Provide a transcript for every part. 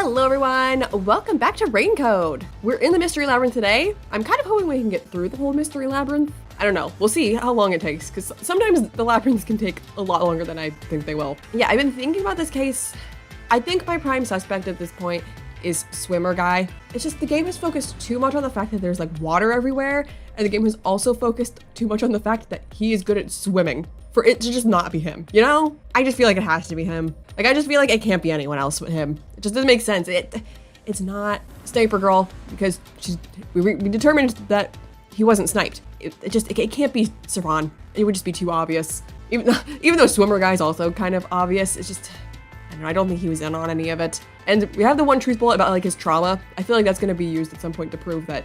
Hello everyone, welcome back to Raincode. We're in the Mystery Labyrinth today. I'm kind of hoping we can get through the whole Mystery Labyrinth. I don't know, we'll see how long it takes, because sometimes the labyrinths can take a lot longer than I think they will. Yeah, I've been thinking about this case. I think my prime suspect at this point is Swimmer Guy. It's just the game has focused too much on the fact that there's like water everywhere, and the game has also focused too much on the fact that he is good at swimming for it to just not be him, you know? I just feel like it has to be him. Like, I just feel like it can't be anyone else but him. It just doesn't make sense. It's not Sniper Girl, because we determined that he wasn't sniped. It can't be Servan. It would just be too obvious. Even though Swimmer Guy's also kind of obvious, it's just, I don't know, I don't think he was in on any of it. And we have the one truth bullet about like his trauma. I feel like that's gonna be used at some point to prove that,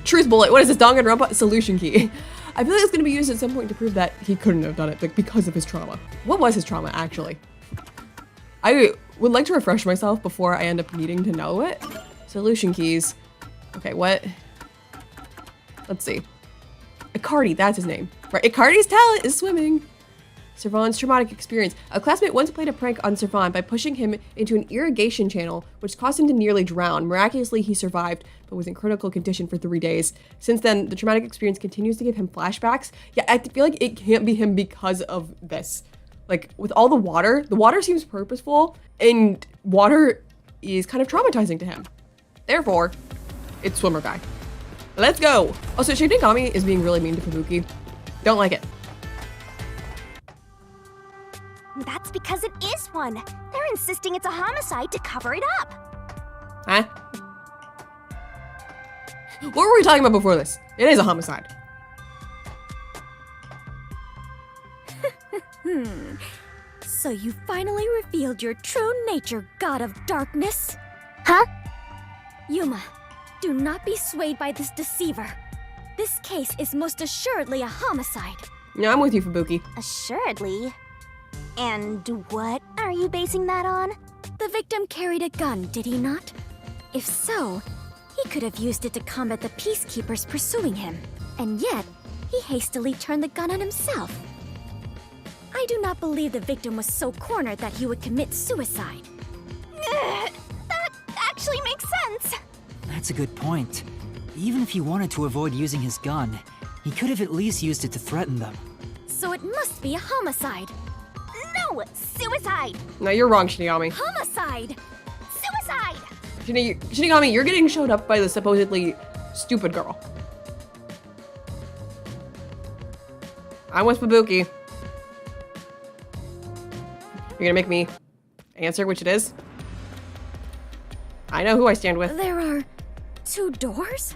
truth bullet, what is this, Danganronpa solution key? I feel like it's gonna be used at some point to prove that he couldn't have done it, like, because of his trauma. What was his trauma, actually? I would like to refresh myself before I end up needing to know it. Solution keys. Okay, what? Let's see. Icardi, that's his name. Right, Icardi's talent is swimming. Servan's traumatic experience. A classmate once played a prank on Servan by pushing him into an irrigation channel, which caused him to nearly drown. Miraculously, he survived, but was in critical condition for 3 days. Since then, the traumatic experience continues to give him flashbacks. Yeah, I feel like it can't be him because of this. Like, with all the water seems purposeful, and water is kind of traumatizing to him. Therefore, it's Swimmer Guy. Let's go! Also, Shinigami is being really mean to Fubuki. Don't like it. That's because it is one. They're insisting it's a homicide to cover it up. Huh? What were we talking about before this? It is a homicide. So you finally revealed your true nature, God of Darkness? Huh? Yuma, do not be swayed by this deceiver. This case is most assuredly a homicide. Yeah, I'm with you, Fubuki. Assuredly? And what are you basing that on? The victim carried a gun, did he not? If so, he could have used it to combat the peacekeepers pursuing him. And yet, he hastily turned the gun on himself. I do not believe the victim was so cornered that he would commit suicide. That actually makes sense. That's a good point. Even if he wanted to avoid using his gun, he could have at least used it to threaten them. So it must be a homicide. No, suicide. No, you're wrong, Shinigami. Homicide. Suicide. Shinigami, you're getting showed up by the supposedly stupid girl. I'm with Fubuki. You're gonna make me answer which it is? I know who I stand with. There are 2 doors?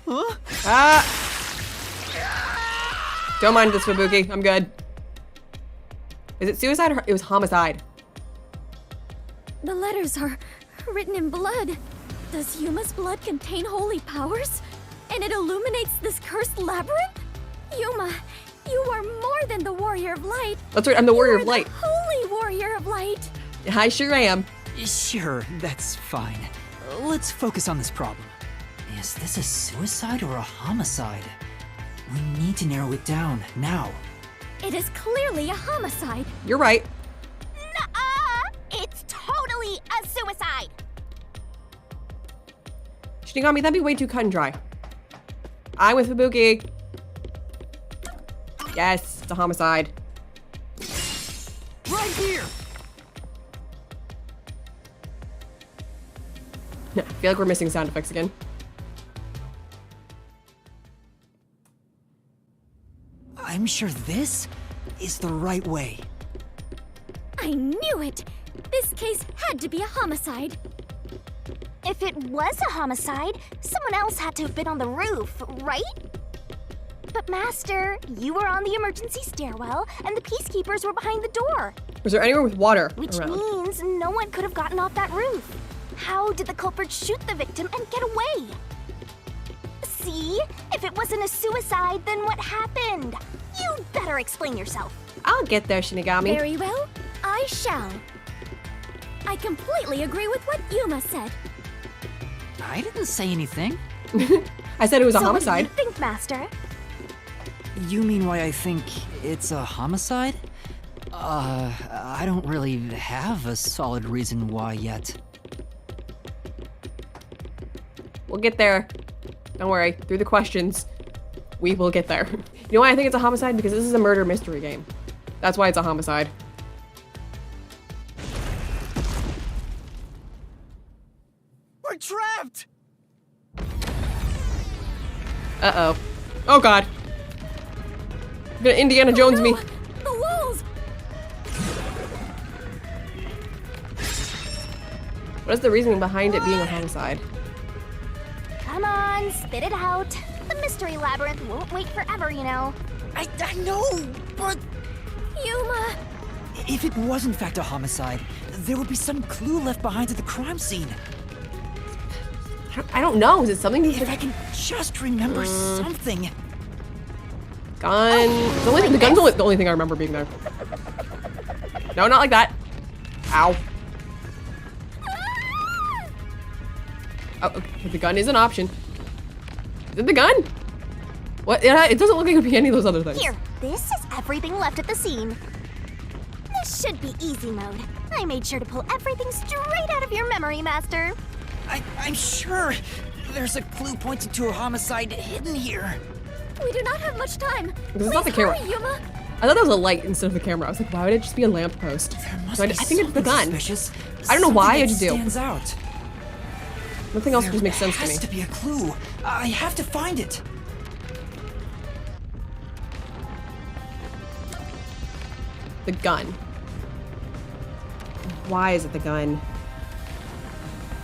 Huh? Ah! Don't mind this, Fubuki. I'm good. Is it suicide or it was homicide? The letters are written in blood. Does Yuma's blood contain holy powers? And it illuminates this cursed labyrinth? Yuma, you are more than the warrior of light. That's right, I'm the warrior of You are light. the holy warrior of light. I sure am. Sure, that's fine. Let's focus on this problem. Is this a suicide or a homicide? We need to narrow it down, now. It is clearly a homicide. You're right. Nuh-uh! It's totally a suicide. Shinigami, that'd be way too cut and dry. I'm with Fubuki. Yes, it's a homicide. Right here! I feel like we're missing sound effects again. I'm sure this is the right way. I knew it! This case had to be a homicide. If it was a homicide, someone else had to have been on the roof, right? But Master, you were on the emergency stairwell, and the peacekeepers were behind the door. Was there anywhere with water Which around? means no one could have gotten off that roof. How did the culprit shoot the victim and get away? See? If it wasn't a suicide, then what happened? You'd better explain yourself. I'll get there, Shinigami. Very well, I shall. I completely agree with what Yuma said. I didn't say anything. I said it was a So homicide. what do you think, Master? You mean why I think it's a homicide? I don't really have a solid reason why yet. We'll get there. Don't worry. Through the questions, we will get there. You know why I think it's a homicide? Because this is a murder mystery game. That's why it's a homicide. We're trapped! Uh-oh. Oh, God. You're gonna Indiana Jones me. The walls! What is the reasoning behind it being a homicide? Come on, spit it out. The mystery labyrinth won't wait forever, you know. I know, but Yuma! if it was in fact a homicide, there would be some clue left behind at the crime scene. I don't know. Is it something? If I can just remember something. Gun. The gun's the only thing I remember being there. No, not like that. Ow. Oh, okay. The gun is an option. Is it the gun? What? It doesn't look like it would be any of those other things. Here, this is everything left at the scene. This should be easy mode. I made sure to pull everything straight out of your memory, Master. I'm sure there's a clue pointing to a homicide hidden here. We do not have much time. Because it's not the Please camera. hurry, Yuma. I thought that was a light instead of the camera. I was like, why would it just be a lamppost? There must So I be think it's the something gun. suspicious. I don't know why, Something I just do. stands out. Nothing else There just makes sense to has me. to be a clue. I have to find it. The gun. Why is it the gun?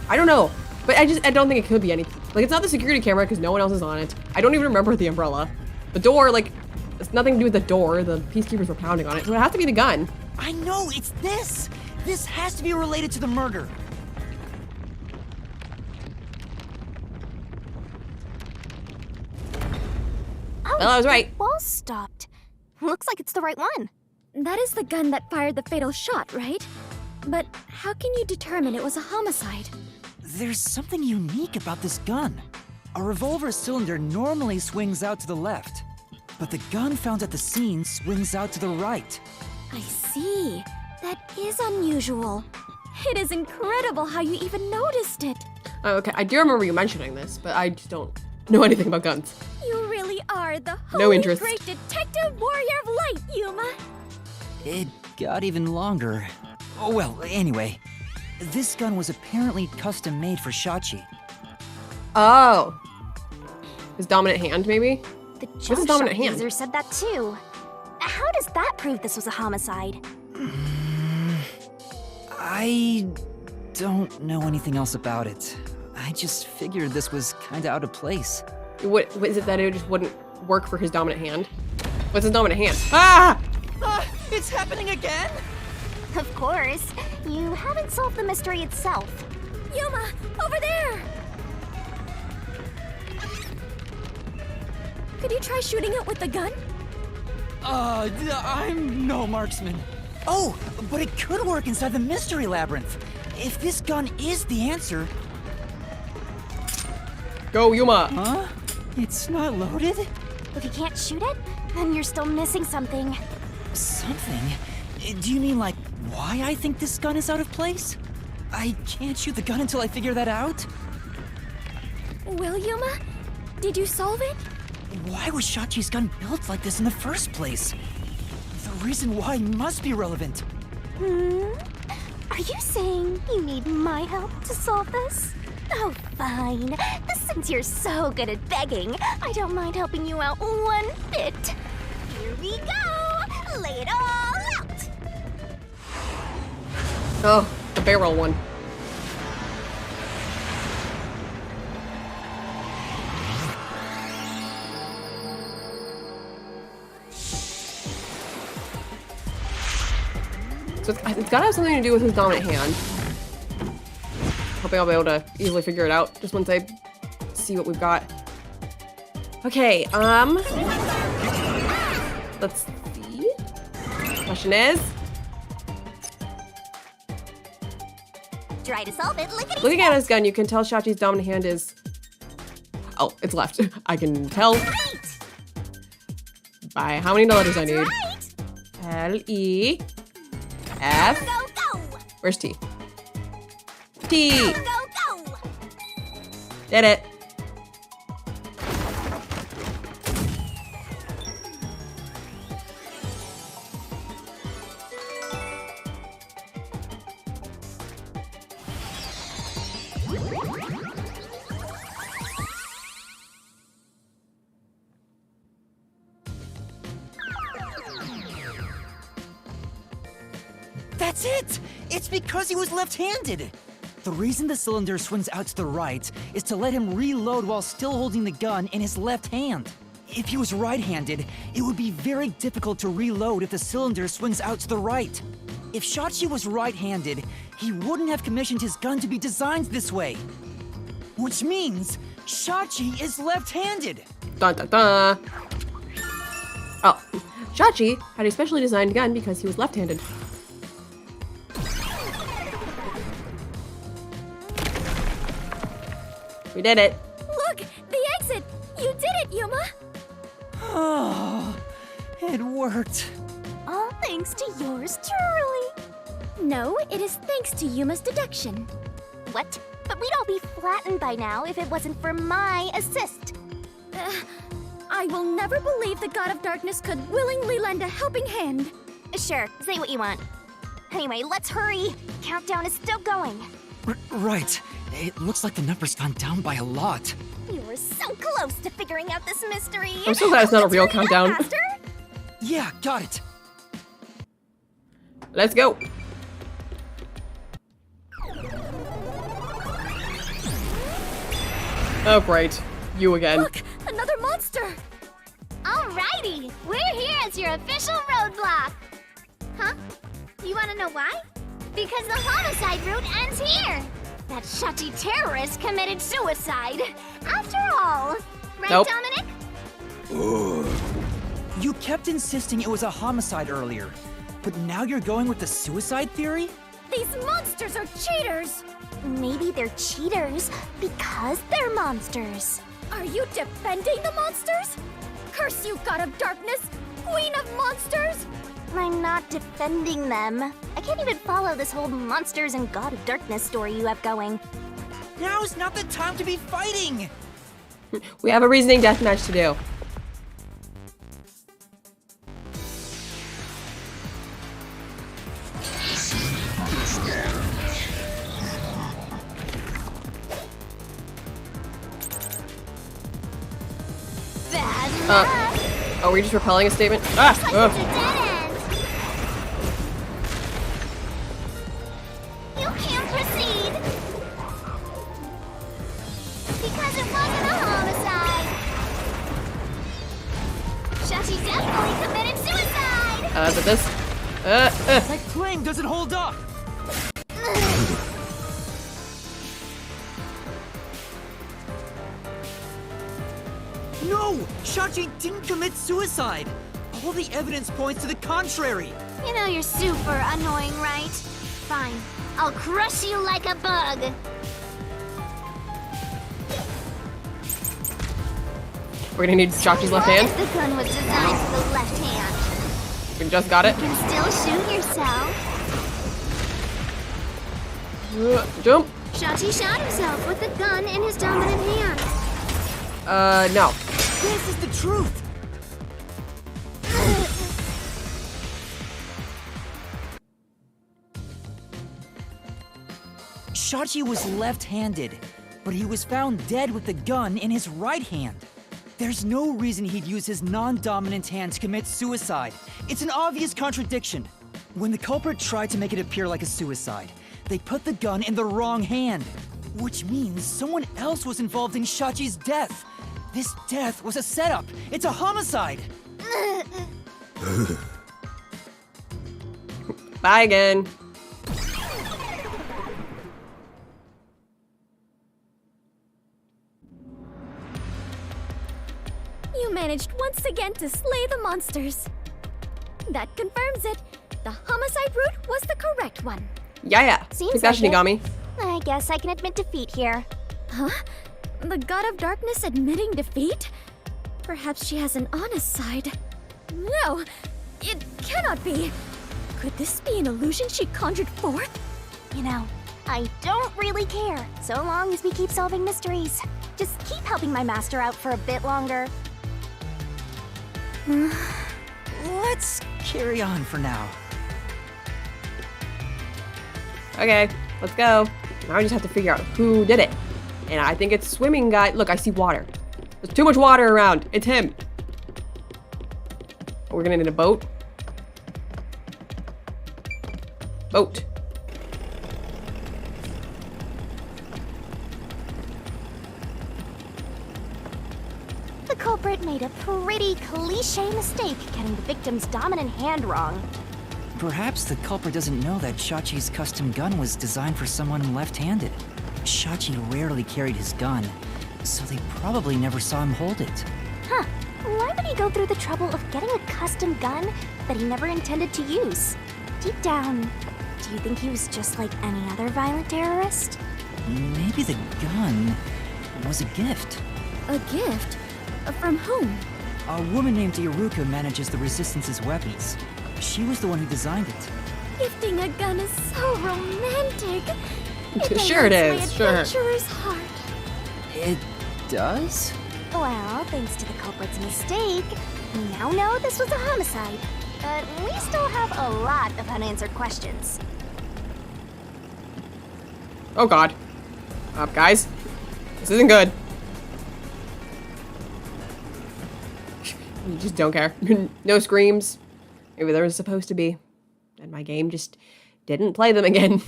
I don't know. But I don't think it could be anything. Like, it's not the security camera because no one else is on it. I don't even remember the umbrella. The door, like, it's nothing to do with the door. The peacekeepers were pounding on it. So it has to be the gun. I know, it's this. This has to be related to the murder. Oh, Well, I was right. The wall stopped. Looks like it's the right one. That is the gun that fired the fatal shot, right? But how can you determine it was a homicide? There's something unique about this gun. A revolver cylinder normally swings out to the left, but the gun found at the scene swings out to the right. I see. That is unusual. It is incredible how you even noticed it. Oh, okay, I do remember you mentioning this, but I just don't know anything about guns. You really are the No holy interest. great detective warrior of light, Yuma. It got even longer. Oh, well, anyway. This gun was apparently custom made for Shachi. Oh. His dominant hand, maybe? The What's jump his dominant shot hand? user said that too. How does that prove this was a homicide? I don't know anything else about it. I just figured this was kinda out of place. What is it that it just wouldn't work for his dominant hand? What's his dominant hand? Ah! It's happening again? Of course. You haven't solved the mystery itself. Yuma, over there! Could you try shooting it with the gun? I'm no marksman. Oh, but it could work inside the mystery labyrinth. If this gun is the answer. Go, Yuma! Huh? It's not loaded? If you can't shoot it, then you're still missing something. Something? Do you mean like why I think this gun is out of place? I can't shoot the gun until I figure that out? Will, Yuma? Did you solve it? Why was Shachi's gun built like this in the first place? The reason why must be relevant. Are you saying you need my help to solve this? Oh, fine. Since you're so good at begging, I don't mind helping you out one bit. Here we go! Lay it all out! Oh, the barrel one. So it's gotta have something to do with his dominant hand. Hoping I'll be able to easily figure it out just once I see what we've got. Okay, let's see. Question is, Try to solve it, lickety looking at his gun, you can tell Shachi's dominant hand is... Oh, it's left. I can tell right! by how many letters I need. Right! L-E. F. Go, go! Where's T? T. Go, go! Did it. That's it! It's because he was left-handed! The reason the cylinder swings out to the right is to let him reload while still holding the gun in his left hand. If he was right-handed, it would be very difficult to reload if the cylinder swings out to the right. If Shachi was right-handed, he wouldn't have commissioned his gun to be designed this way. Which means Shachi is left-handed! Dun dun dun. Oh, Shachi had a specially designed gun because he was left-handed. We did it. Look! The exit! You did it, Yuma! Oh, it worked. All thanks to yours truly. No, it is thanks to Yuma's deduction. What? But we'd all be flattened by now if it wasn't for my assist. I will never believe the God of Darkness could willingly lend a helping hand. Sure, say what you want. Anyway, let's hurry. Countdown is still going. Right. It looks like the number's gone down by a lot. You were so close to figuring out this mystery. I'm so glad it's not a Let's real hurry up, countdown. Master. Yeah, got it. Let's go. Oh, great. You again. Look, another monster. Alrighty, we're here as your official roadblock. Huh? You want to know why? Because the homicide route ends here. That Shachi terrorist committed suicide. After all, right, Nope. Dominic? You kept insisting it was a homicide earlier, but now you're going with the suicide theory? These monsters are cheaters. Maybe they're cheaters because they're monsters. Are you defending the monsters? Curse you, God of Darkness, Queen of Monsters! I'm not defending them. I can't even follow this whole monsters and God of Darkness story you have going. Now's not the time to be fighting! We have a reasoning deathmatch to do. Bad luck! Are we just repelling a statement? Ah! Like Ugh. it's a dead end! You can't proceed! Because it wasn't a homicide! Shachi definitely committed suicide! But this. That claim doesn't hold up! No! Shachi didn't commit suicide! All the evidence points to the contrary! You know you're super annoying, right? Fine. I'll crush you like a bug! We're gonna need Shachi's left hand. The gun was designed for the left hand. We just got it. You can still shoot yourself. Jump. Shachi shot himself with the gun in his dominant hand. No. This is the truth! Shachi was left-handed, but he was found dead with the gun in his right hand. There's no reason he'd use his non-dominant hand to commit suicide. It's an obvious contradiction. When the culprit tried to make it appear like a suicide, they put the gun in the wrong hand, which means someone else was involved in Shachi's death. This death was a setup. It's a homicide. Bye again. You managed once again to slay the monsters. That confirms it. The homicide route was the correct one. Yeah. Seems Take that, like it. Shinigami. I guess I can admit defeat here. Huh? The God of Darkness admitting defeat? Perhaps she has an honest side. No, it cannot be. Could this be an illusion she conjured forth? You know, I don't really care, so long as we keep solving mysteries. Just keep helping my master out for a bit longer. Let's carry on for now. Okay, let's go. Now I just have to figure out who did it. And I think it's swimming guy. Look, I see water. There's too much water around. It's him. We're gonna need a boat. Boat. The culprit made a pretty cliche mistake getting the victim's dominant hand wrong. Perhaps the culprit doesn't know that Shachi's custom gun was designed for someone left-handed. Shachi rarely carried his gun, so they probably never saw him hold it. Huh. Why would he go through the trouble of getting a custom gun that he never intended to use? Deep down, do you think he was just like any other violent terrorist? Maybe the gun was a gift. A gift? From whom? A woman named Iruka manages the Resistance's weapons. She was the one who designed it. Gifting a gun is so romantic. Sure it delights is, my sure. adventurer's heart. It does? Well, thanks to the culprit's mistake, we now know this was a homicide. But we still have a lot of unanswered questions. Oh god. Guys. This isn't good. You just don't care. No screams. Maybe there was supposed to be. And my game just didn't play them again.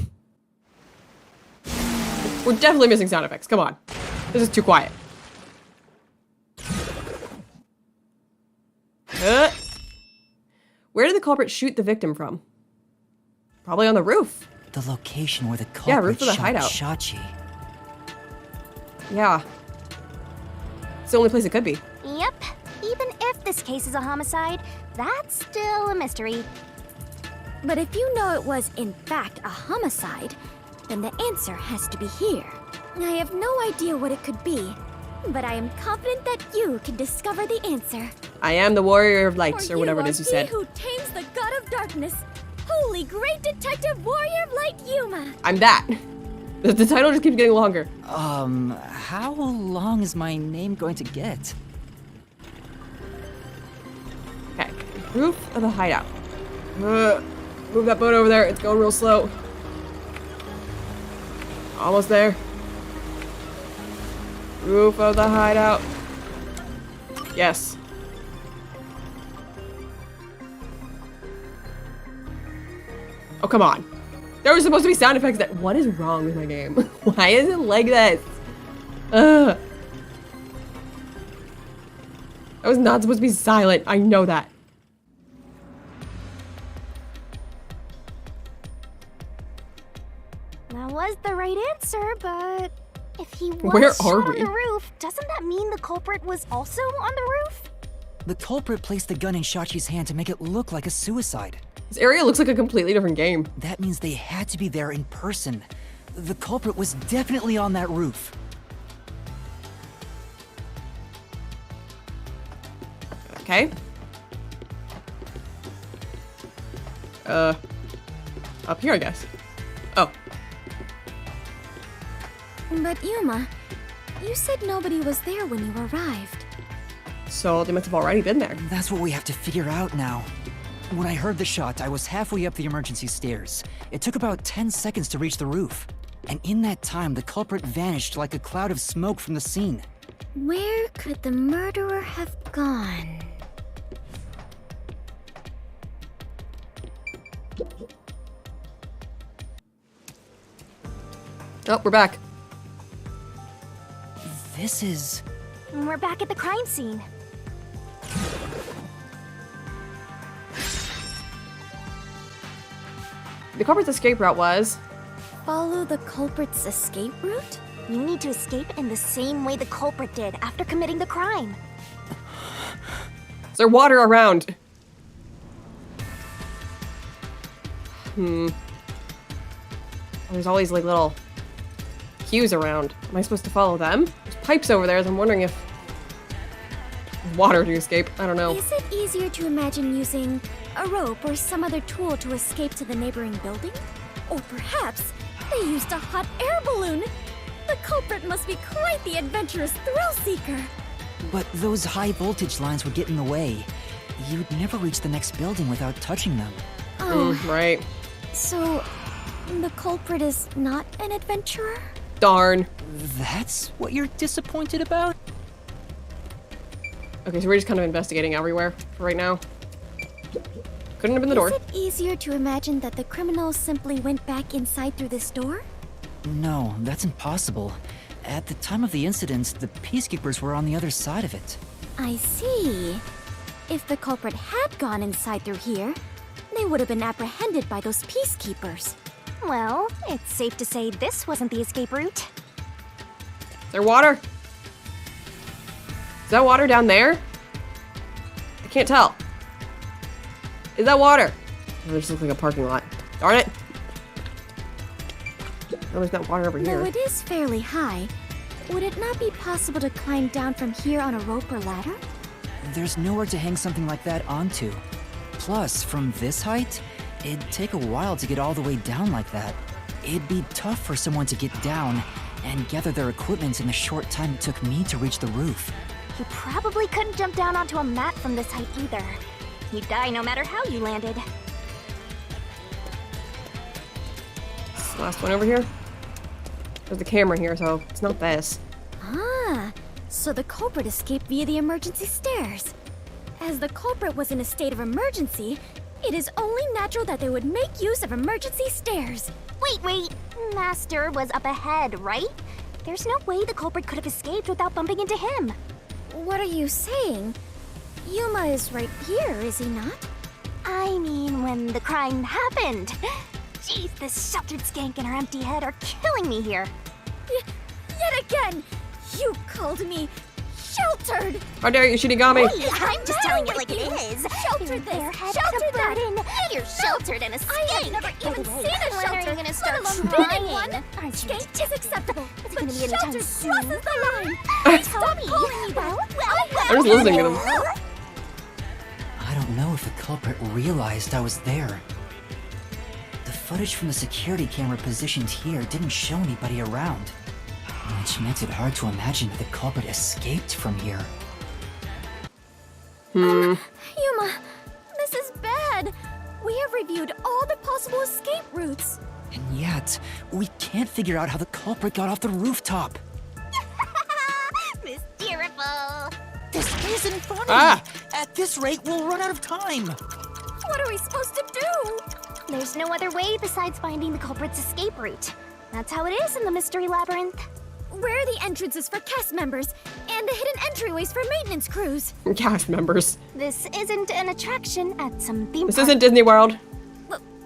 We're definitely missing sound effects. Come on. This is too quiet. Where did the culprit shoot the victim from? Probably on the roof. The location where the Yeah, culprit roof of the shot hideout. Shachi. Yeah. It's the only place it could be. Yep. Even if this case is a homicide, that's still a mystery. But if you know it was, in fact, a homicide, then the answer has to be here. I have no idea what it could be, but I am confident that you can discover the answer. I am the warrior of light, For or whatever it is you are said. he who tames the god of darkness, holy great detective warrior of light Yuma. I'm that. The title just keeps getting longer. How long is my name going to get? Okay. Roof of the hideout. Move that boat over there. It's going real slow. Almost there. Roof of the hideout. Yes. Oh, come on. There was supposed to be sound effects that— What is wrong with my game? Why is it like this? Ugh. I was not supposed to be silent. I know that. That was the right answer, but if he was Where are shot on we? the roof, doesn't that mean the culprit was also on the roof? The culprit placed the gun in Shachi's hand to make it look like a suicide. This area looks like a completely different game. That means they had to be there in person. The culprit was definitely on that roof. Okay. Up here, I guess. Oh. But Yuma, you said nobody was there when you arrived. So they must have already been there. That's what we have to figure out now. When I heard the shot, I was halfway up the emergency stairs. It took about 10 seconds to reach the roof. And in that time, the culprit vanished like a cloud of smoke from the scene. Where could the murderer have gone? Oh, we're back. This is... We're back at the crime scene. The culprit's escape route was... Follow the culprit's escape route? You need to escape in the same way the culprit did after committing the crime. Is there water around? There's always like little cues around. Am I supposed to follow them? There's pipes over there, so I'm wondering if water to escape. I don't know. Is it easier to imagine using a rope or some other tool to escape to the neighboring building? Or perhaps they used a hot air balloon? The culprit must be quite the adventurous thrill-seeker. But those high voltage lines would get in the way. You'd never reach the next building without touching them. Oh, Right. so the culprit is not an adventurer? Darn. That's what you're disappointed about? Okay, so we're just kind of investigating everywhere for right now. Couldn't have been the door. Is it easier to imagine that the criminals simply went back inside through this door? No, that's impossible. At the time of the incident, the peacekeepers were on the other side of it. I see. If the culprit had gone inside through here, they would have been apprehended by those peacekeepers. Well, it's safe to say this wasn't the escape route. Is there water? Is that water down there? I can't tell. Is that water? Oh, this looks like a parking lot. Darn it. Oh, there's not water over Though here. it is fairly high, would it not be possible to climb down from here on a rope or ladder? There's nowhere to hang something like that onto. Plus, from this height, it'd take a while to get all the way down like that. It'd be tough for someone to get down and gather their equipment in the short time it took me to reach the roof. You probably couldn't jump down onto a mat from this height either. You'd die no matter how you landed. This last one over here. There's a camera here, so it's not this. Ah, so the culprit escaped via the emergency stairs. As the culprit was in a state of emergency, it is only natural that they would make use of emergency stairs. Wait. Master was up ahead, right? There's no way the culprit could have escaped without bumping into him. What are you saying? Yuma is right here, is he not? I mean, when the crime happened. Jeez, this sheltered skank and her empty head are killing me here. Yet again, you called me sheltered. How dare you, Shinigami? Hey, I'm just telling it like it is. Sheltered Their this, head sheltered is a that. burden. You're sheltered in a skank. I have never even By the way, seen a when are shelter, you gonna start let alone trying? building one. Aren't you Skank is acceptable, Is it but gonna be anytime sheltered soon? crosses the line. Tell Stop me. calling me that. I'm just listening to them. I don't know if the culprit realized I was there. The footage from the security camera positioned here didn't show anybody around, which makes it hard to imagine that the culprit escaped from here. Yuma, this is bad. We have reviewed all the possible escape routes. And yet, we can't figure out how the culprit got off the rooftop. Miss Tearful. This isn't funny! Ah! At this rate, we'll run out of time! What are we supposed to do? There's no other way besides finding the culprit's escape route. That's how it is in the Mystery Labyrinth. Where are the entrances for cast members and the hidden entryways for maintenance crews? Cast members. This isn't an attraction at some theme This park. isn't Disney World.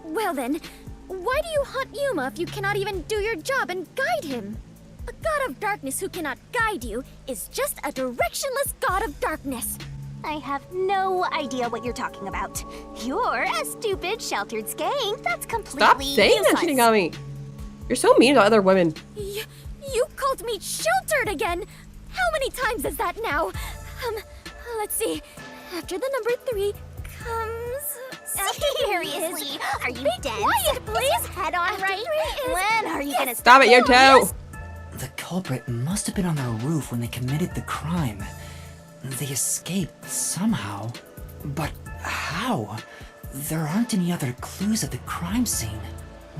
Well then, why do you hunt Yuma if you cannot even do your job and guide him? A god of darkness who cannot guide you is just a directionless god of darkness. I have no idea what you're talking about. You're a stupid, sheltered skank. That's completely Stop saying that, useless. Shinigami. You're so mean to other women. You called me sheltered again. How many times is that now? Let's see. After the number 3 comes... Seriously, are you Be dead? quiet, please. Head on After right? 3 is... When are you gonna Stop it, you two. The culprit must have been on their roof when they committed the crime. They escaped somehow. But how? There aren't any other clues at the crime scene.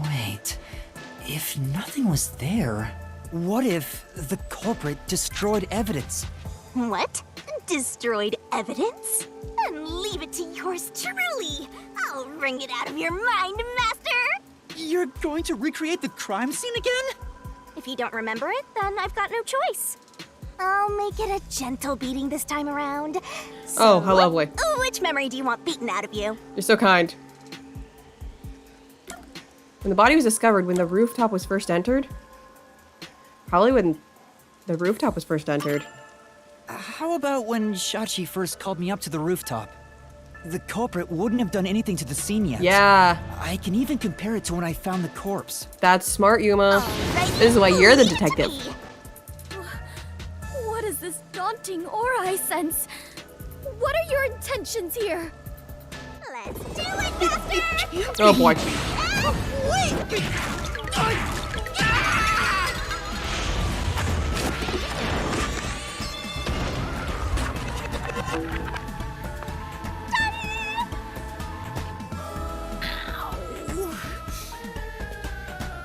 Wait, if nothing was there... What if the culprit destroyed evidence? What? Destroyed evidence? And leave it to yours truly. I'll wring it out of your mind, Master. You're going to recreate the crime scene again? If you don't remember it, then I've got no choice. I'll make it a gentle beating this time around. Oh, how lovely. Which memory do you want beaten out of you? You're so kind. When the body was discovered when the rooftop was first entered? Probably when the rooftop was first entered. How about when Shachi first called me up to the rooftop? The culprit wouldn't have done anything to the scene yet. Yeah, I can even compare it to when I found the corpse. that's smart, Yuma. Alrighty, This is why you're the leave it to detective. me. What is this daunting aura I sense? What are your intentions here? Do it, Master! Oh boy.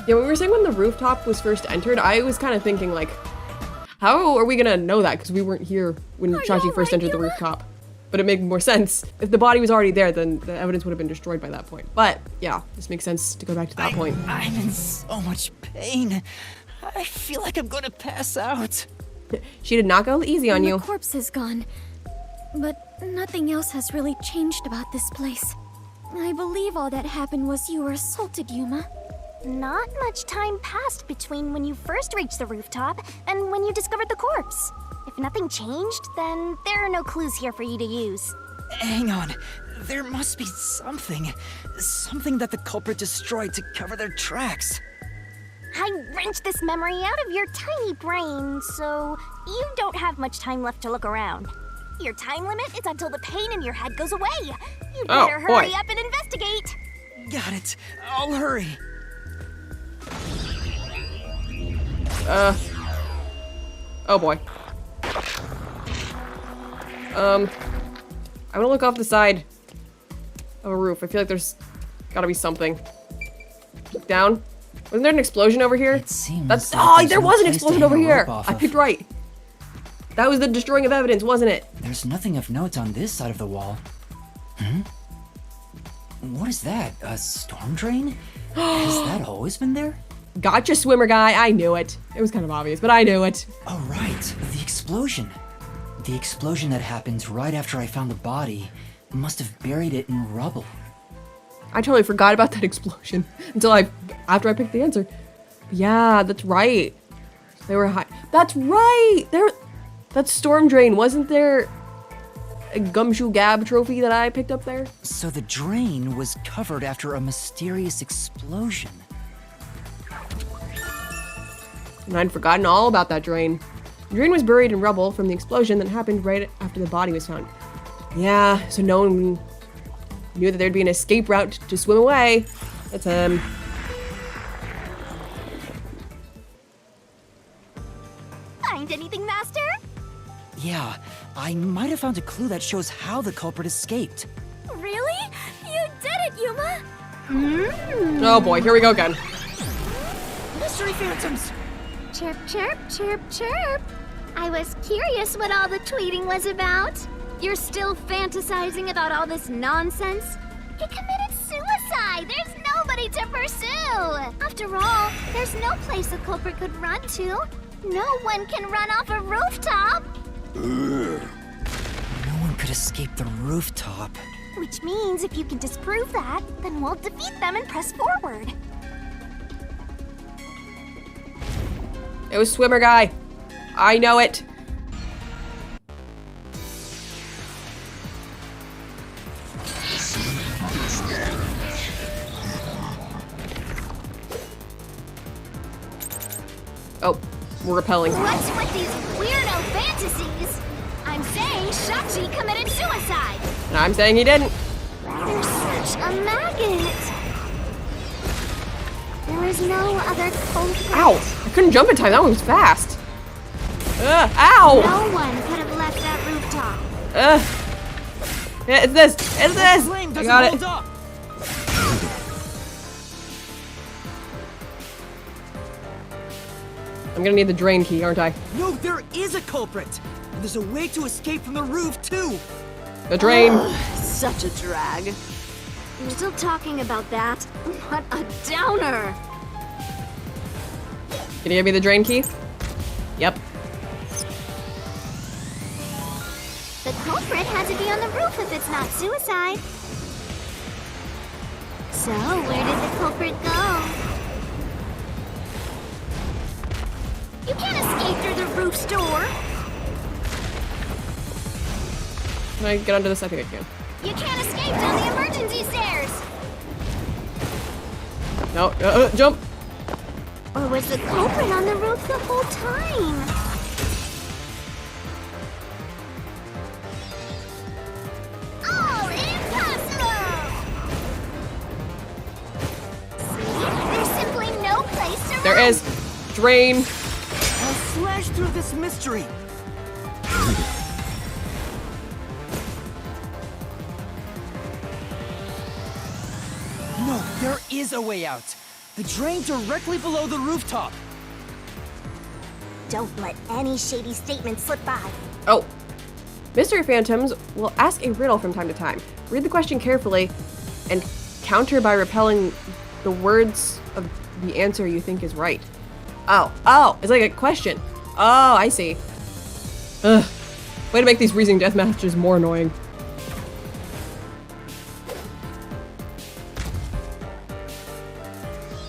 Yeah, when we were saying when the rooftop was first entered, I was kind of thinking like, how are we gonna know that? Because we weren't here when Shachi first entered the rooftop. But it made more sense. If the body was already there, then the evidence would have been destroyed by that point. But yeah, this makes sense to go back to that point. I'm in so much pain. I feel like I'm gonna pass out. She did not go easy on The you. corpse is gone. But nothing else has really changed about this place. I believe all that happened was you were assaulted, Yuma. Not much time passed between when you first reached the rooftop and when you discovered the corpse. If nothing changed, then there are no clues here for you to use. Hang on. There must be something. Something that the culprit destroyed to cover their tracks. I wrenched this memory out of your tiny brain, so you don't have much time left to look around. Your time limit is until the pain in your head goes away. You Oh, better hurry boy. up and investigate. Got it. I'll hurry. Oh boy. I want to look off the side of a roof. I feel like there's gotta be something. Down. Wasn't there an explosion over here? It seems That's like oh, there's there no was an place to explosion hang over a here. rope off I of. picked right. That was the destroying of evidence, wasn't it? There's nothing of note on this side of the wall. What is that? A storm drain? Has that always been there? Gotcha, swimmer guy. I knew it. It was kind of obvious, but I knew it. Oh, right. The explosion. The explosion that happened right after I found the body must have buried it in rubble. I totally forgot about that explosion until after I picked the answer. Yeah, that's right. They were high. That's right. That's storm drain. Wasn't there a Gumshoe Gab trophy that I picked up there? So the drain was covered after a mysterious explosion. And I'd forgotten all about that drain. The drain was buried in rubble from the explosion that happened right after the body was found. Yeah, so no one knew that there'd be an escape route to swim away. That's him. Find anything, Master? Yeah, I might have found a clue that shows how the culprit escaped. Really? You did it, Yuma! Oh boy, here we go again. Mystery phantoms! Chirp, chirp, chirp, chirp. I was curious what all the tweeting was about. You're still fantasizing about all this nonsense? He committed suicide. There's nobody to pursue. After all, there's no place the culprit could run to. No one can run off a rooftop. No one could escape the rooftop. Which means if you can disprove that, then we'll defeat them and press forward. It was swimmer guy. I know it. Oh, we're repelling. What's with these weirdo fantasies? I'm saying Shachi committed suicide. And I'm saying he didn't. You're such a maggot. There is no other culprit. Ow! I couldn't jump in time. That one was fast. Ow! No one could have left that rooftop. Yeah, it's this. It's this. Flame I doesn't got hold it. up! I'm gonna need the drain key, aren't I? No, there is a culprit! And there's a way to escape from the roof, too! The drain. Such a drag. You're still talking about that? What a downer! Can you give me the drain key? Yep. The culprit had to be on the roof if it's not suicide. So, where did the culprit go? You can't escape through the roof's door. Can I get under this? I think I can. You can't escape down the emergency stairs. No, jump. Or was the culprit on the roof the whole time? Oh, impossible! there is. Drain. I'll slash through this mystery. No, there is a way out. The drain directly below the rooftop. Don't let any shady statement slip by. Oh. Mystery Phantoms will ask a riddle from time to time. Read the question carefully and counter by repelling the words of the answer you think is right. Oh, it's like a question. Oh, I see. Ugh. Way to make these freezing death matches more annoying.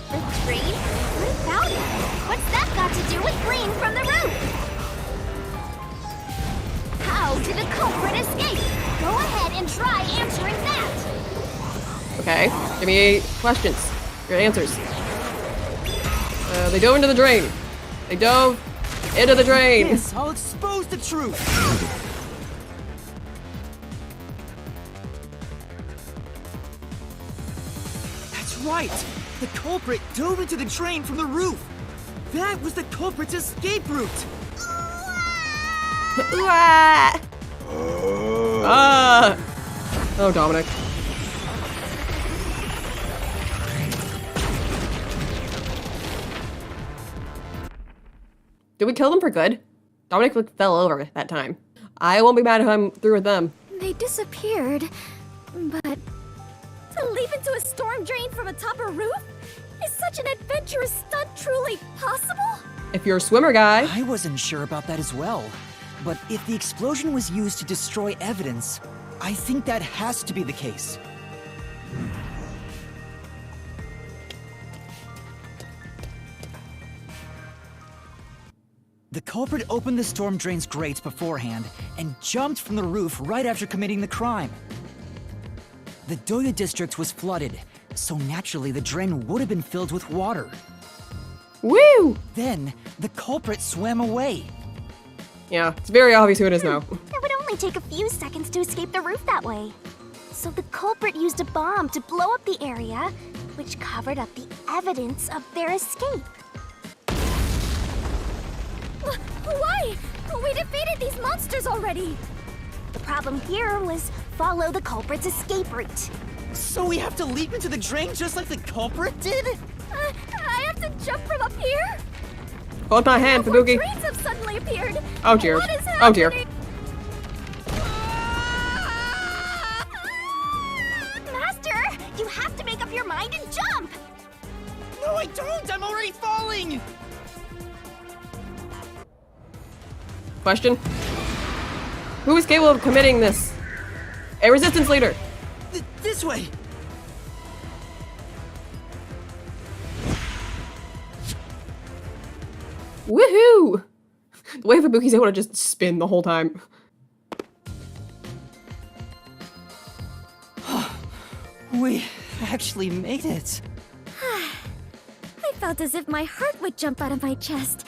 The drain? What about it? What's that got to do with green from the roof? How did the culprit escape? Go ahead and try answering that. Okay, give me questions. Your answers. They dove into the drain. They dove into the drain. Yes, I'll expose the truth. That's right. The culprit dove into the drain from the roof. That was the culprit's escape route. Oh, Dominic. Did we kill them for good? Dominic fell over that time. I won't be mad if I'm through with them. They disappeared, but to leap into a storm drain from atop a roof? Is such an adventurous stunt truly possible? If you're a swimmer guy, I wasn't sure about that as well. But if the explosion was used to destroy evidence, I think that has to be the case. The culprit opened the storm drain's grates beforehand and jumped from the roof right after committing the crime. The Doya district was flooded, so naturally the drain would have been filled with water. woo! Then, the culprit swam away. Yeah, it's very obvious who it is now. It would only take a few seconds to escape the roof that way. So the culprit used a bomb to blow up the area, which covered up the evidence of their escape. Why? We defeated these monsters already! The problem here was follow the culprit's escape route. So we have to leap into the drain just like the culprit did? I have to jump from up here? Hold my hand, More Fubuki. trains have suddenly appeared! Oh dear. What is Oh dear. happening? Master, you have to make up your mind and jump! No, I don't! I'm already falling! Question? Who is capable of committing this? A resistance leader. This way! Woohoo! The way Fubuki's able to just spin the whole time. We actually made it. I felt as if my heart would jump out of my chest,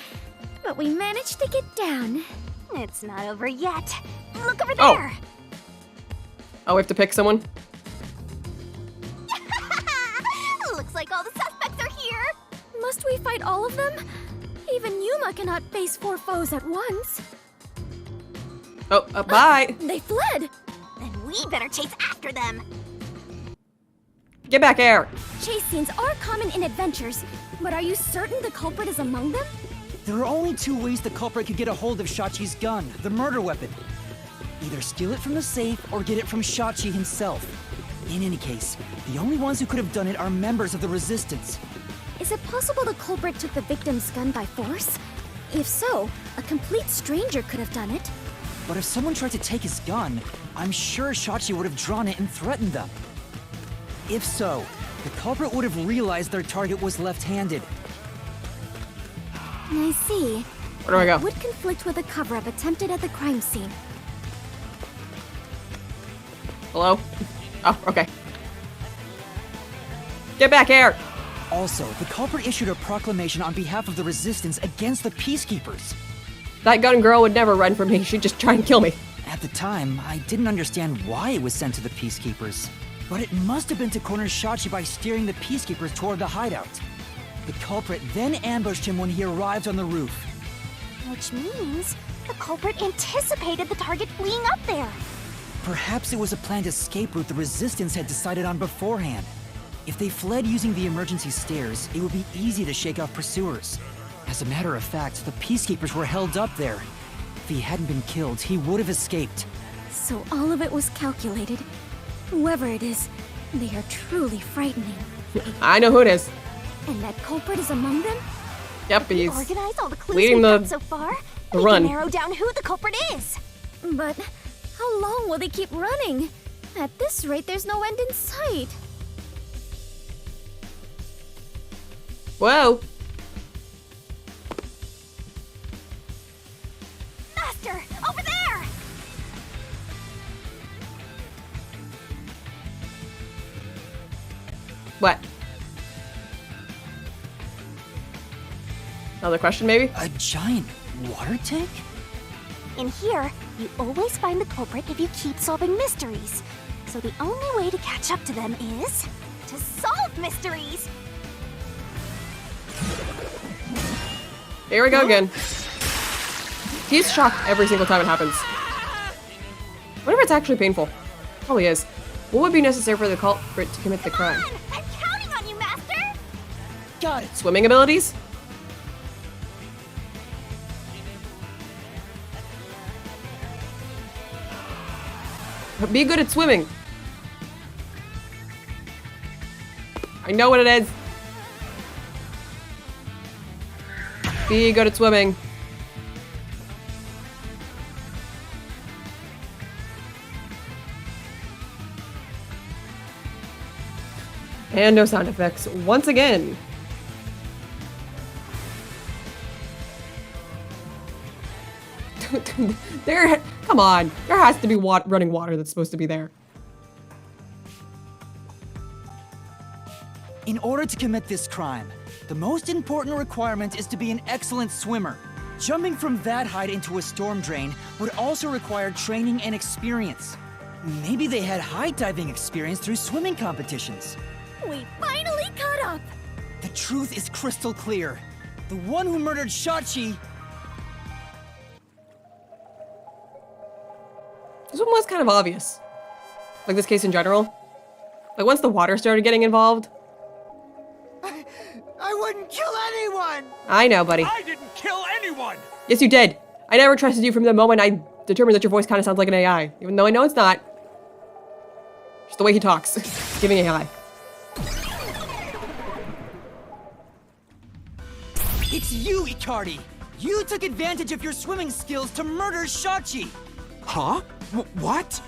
but we managed to get down. It's not over yet. Look over Oh. there! Oh, we have to pick someone? Looks like all the suspects are here! Must we fight all of them? Even Yuma cannot face 4 foes at once. Oh, bye. They fled! Then we better chase after them! Get back here. Chase scenes are common in adventures, but are you certain the culprit is among them? There are only 2 ways the culprit could get a hold of Shachi's gun, the murder weapon. Either steal it from the safe or get it from Shachi himself. In any case, the only ones who could have done it are members of the Resistance. Is it possible the culprit took the victim's gun by force? If so, a complete stranger could have done it. But if someone tried to take his gun, I'm sure Shachi would have drawn it and threatened them. If so, the culprit would have realized their target was left-handed. I see. Where do I go? Would conflict with a cover-up attempted at the crime scene. Hello? Oh, okay. Get back here. Also, the culprit issued a proclamation on behalf of the Resistance against the Peacekeepers. That gun girl would never run from me. She'd just try and kill me. At the time, I didn't understand why it was sent to the Peacekeepers. But it must have been to corner Shachi by steering the Peacekeepers toward the hideout. The culprit then ambushed him when he arrived on the roof. Which means the culprit anticipated the target fleeing up there. Perhaps it was a planned escape route the Resistance had decided on beforehand. If they fled using the emergency stairs, it would be easy to shake off pursuers. As a matter of fact, the Peacekeepers were held up there. If he hadn't been killed, he would have escaped. So all of it was calculated. Whoever it is, they are truly frightening. I know who it is. And that culprit is among them? Yep, he's Organize all the clues leading we've the- got so far. the We run. can narrow down who the culprit is. But how long will they keep running? At this rate, there's no end in sight. Whoa. Master, over there! What? Another question, maybe? A giant water tank? In here, you always find the culprit if you keep solving mysteries. So the only way to catch up to them is to solve mysteries. Here we go again. He's shocked every single time it happens. I wonder if it's actually painful. Probably is. What would be necessary for the culprit to commit the crime? Come on, I'm counting on you, Master! Got it. Swimming abilities? Be good at swimming. I know what it is. Be good at swimming. And no sound effects once again. Come on. There has to be running water that's supposed to be there. In order to commit this crime, the most important requirement is to be an excellent swimmer. Jumping from that height into a storm drain would also require training and experience. Maybe they had high diving experience through swimming competitions. We finally caught up! The truth is crystal clear. The one who murdered Shachi. This one was kind of obvious. Like this case in general. Like once the water started getting involved. I wouldn't kill anyone! I know, buddy. I didn't kill anyone! Yes, you did. I never trusted you from the moment I determined that your voice kind of sounds like an AI. Even though I know it's not. Just the way he talks. Giving AI. It's you, Icardi! You took advantage of your swimming skills to murder Shachi! Huh? What?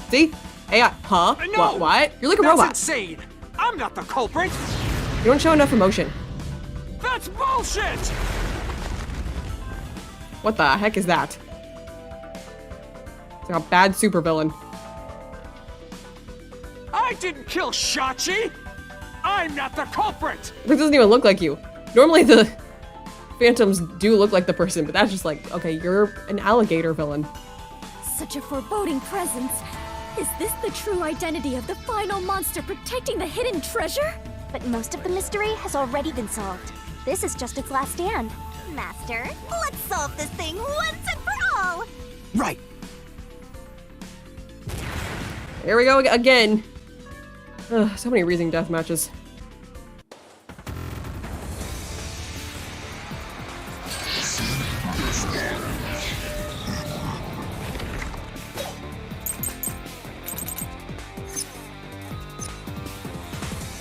See? AI. Huh? No! What? You're like a That's robot. insane! I'm not the culprit! You don't show enough emotion. That's bullshit! What the heck is that? It's like a bad supervillain. I didn't kill Shachi! I'm not the culprit! This doesn't even look like you. Normally the phantoms do look like the person, but that's just like, okay, you're an alligator villain. Such a foreboding presence. Is this the true identity of the final monster protecting the hidden treasure? But most of the mystery has already been solved. This is just its last stand. Master, let's solve this thing once and for all! Right. Here we go again. Ugh, so many Reasoning death matches.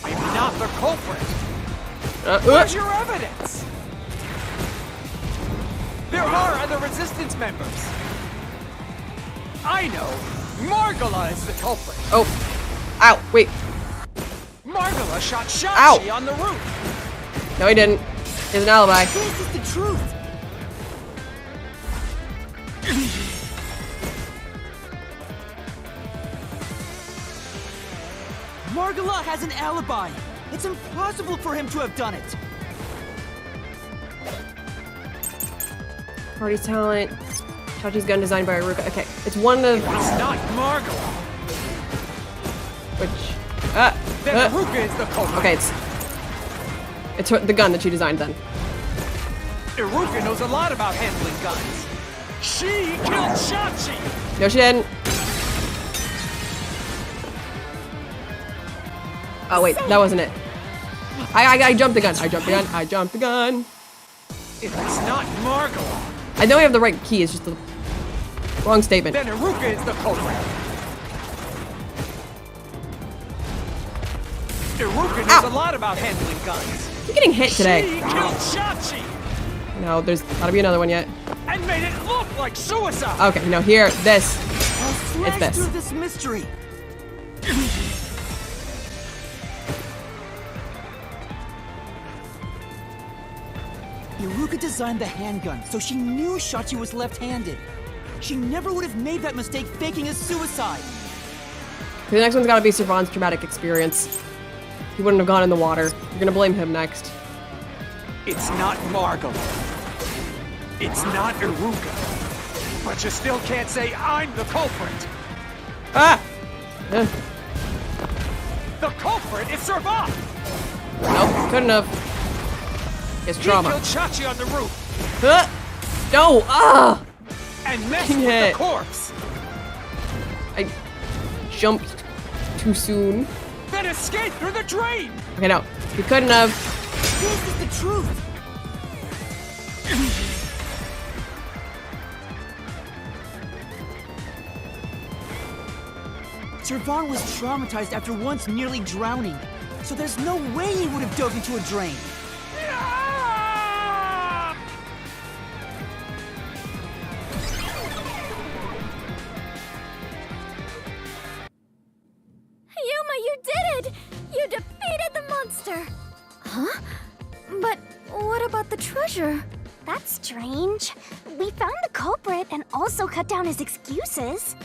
I'm not the culprit! Where's your evidence? There are other Resistance members! I know! Margala is the culprit! Oh. Ow, wait. Margala shot Ow. Shachi on the roof! No, he didn't. He has an alibi. This is the truth! Margala has an alibi! It's impossible for him to have done it! Party talent. Chachi's gun designed by Aruka. Okay, it's one of It's not Margala! which. Then Haruka is the culprit! Okay, It's the gun that she designed then. Iruka knows a lot about handling guns. She killed Shachi! No, she didn't. Oh wait, that wasn't it. I jumped the gun. I jumped the gun. I jumped the gun. If it's not Margola, I know we have the right key. It's just the wrong statement. then Iruka is the culprit. Iruka knows a lot about handling guns. I'm getting hit today. She killed Shachi No, there's gotta be another one yet. and made it look like suicide. Okay, no, here, this. I'll slash this. through this mystery. Iruka designed the handgun, so she knew Shachi was left-handed. She never would have made that mistake faking a suicide. The next one's gotta be Servan's traumatic experience. He wouldn't have gone in the water. You're gonna blame him next. It's not Margola. It's not Iruka. But you still can't say I'm the culprit. Ah! Eh, The culprit is Servan. nope, couldn't have. It's He trauma. killed Shachi on the roof No! Ah! and messed Dang with it. the corpse. I jumped too soon. Then escaped through the drain. Okay, no. You couldn't have. This is the truth. Servan was traumatized after once nearly drowning, so there's no way he would have dove into a drain. Ah! Yuma, you did it! You defeated the monster! Huh? But what about the treasure? That's strange. We found the culprit and also cut down his excuses.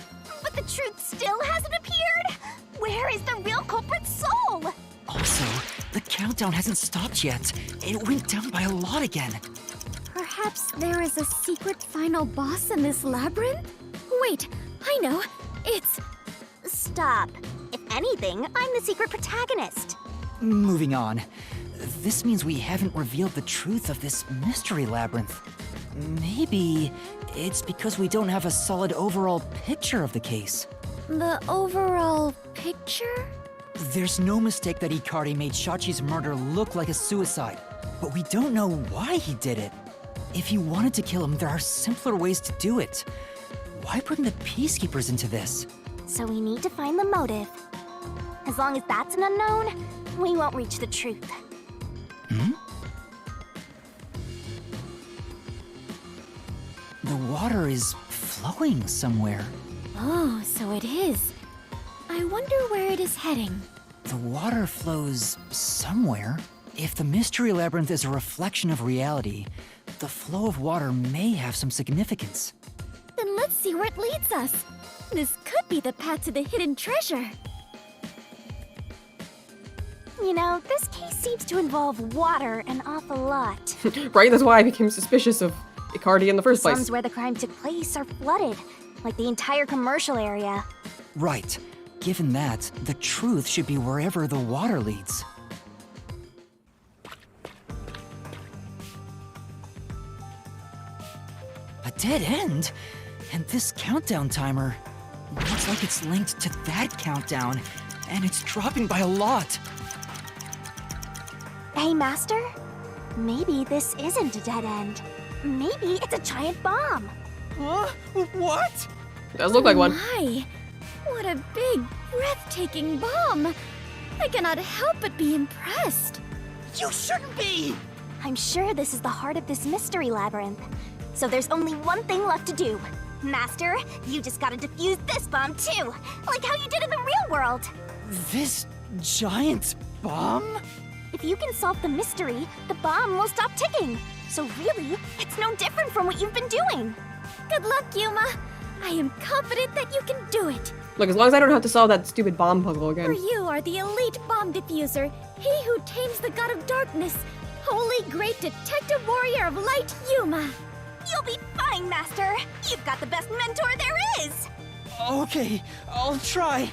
But the truth still hasn't appeared. Where is the real culprit's soul? Also, the countdown hasn't stopped yet. It went down by a lot again. Perhaps there is a secret final boss in this labyrinth? Wait, I know. It's... Stop. If anything, I'm the secret protagonist. Moving on. This means we haven't revealed the truth of this mystery labyrinth. Maybe it's because we don't have a solid overall picture of the case. the overall picture? There's no mistake that Ikari made Shachi's murder look like a suicide, but we don't know why he did it. If he wanted to kill him, there are simpler ways to do it. Why bring the Peacekeepers into this? So we need to find the motive. As long as that's an unknown, we won't reach the truth. The water is flowing somewhere. Oh, so it is. I wonder where it is heading. The water flows somewhere. If the Mystery Labyrinth is a reflection of reality, the flow of water may have some significance. Then let's see where it leads us. This could be the path to the hidden treasure. You know, this case seems to involve water an awful lot. Right? That's why I became suspicious of Icardi in the first place. Slums where the crime took place are flooded, like the entire commercial area. Right. Given that, the truth should be wherever the water leads. A dead end? And this countdown timer looks like it's linked to that countdown, and it's dropping by a lot. Hey, Master? Maybe this isn't a dead end. Maybe it's a giant bomb. Huh? What? It does look like one. My, what a big, breathtaking bomb! I cannot help but be impressed. You shouldn't be! I'm sure this is the heart of this mystery labyrinth. So there's only one thing left to do. Master, you just gotta defuse this bomb too, like how you did in the real world. This giant bomb? If you can solve the mystery, the bomb will stop ticking. So really, it's no different from what you've been doing. Good luck, Yuma. I am confident that you can do it. Look, as long as I don't have to solve that stupid bomb puzzle For again. you are the elite bomb diffuser, he who tames the god of darkness, holy great detective warrior of light, Yuma. You'll be fine, Master. You've got the best mentor there is. Okay, I'll try.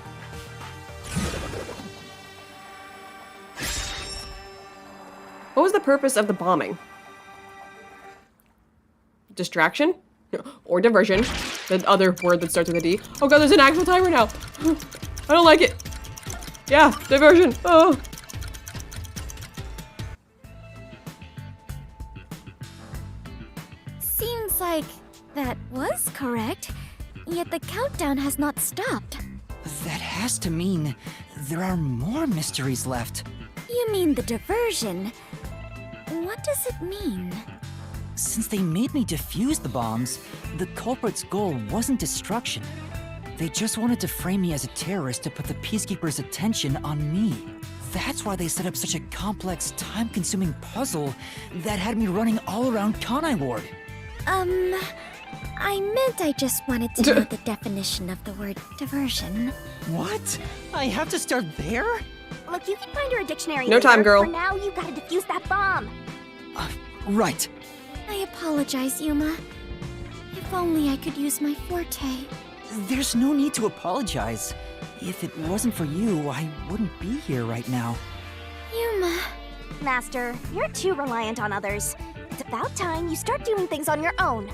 What was the purpose of the bombing? Distraction? Or diversion. The other word that starts with a D. Oh god, there's an actual timer now. I don't like it. Yeah, diversion. Oh. Seems like that was correct, yet the countdown has not stopped. That has to mean there are more mysteries left. You mean the diversion? What does it mean? Since they made me defuse the bombs, the culprit's goal wasn't destruction. They just wanted to frame me as a terrorist to put the Peacekeepers' attention on me. That's why they set up such a complex, time-consuming puzzle that had me running all around Kanai Ward. I meant I just wanted to know the definition of the word diversion. What? I have to start there? Look, you can find her a dictionary No later. time, girl. For now, you gotta defuse that bomb. Right. I apologize, Yuma. If only I could use my forte. There's no need to apologize. If it wasn't for you, I wouldn't be here right now. Yuma. Master, you're too reliant on others. It's about time you start doing things on your own.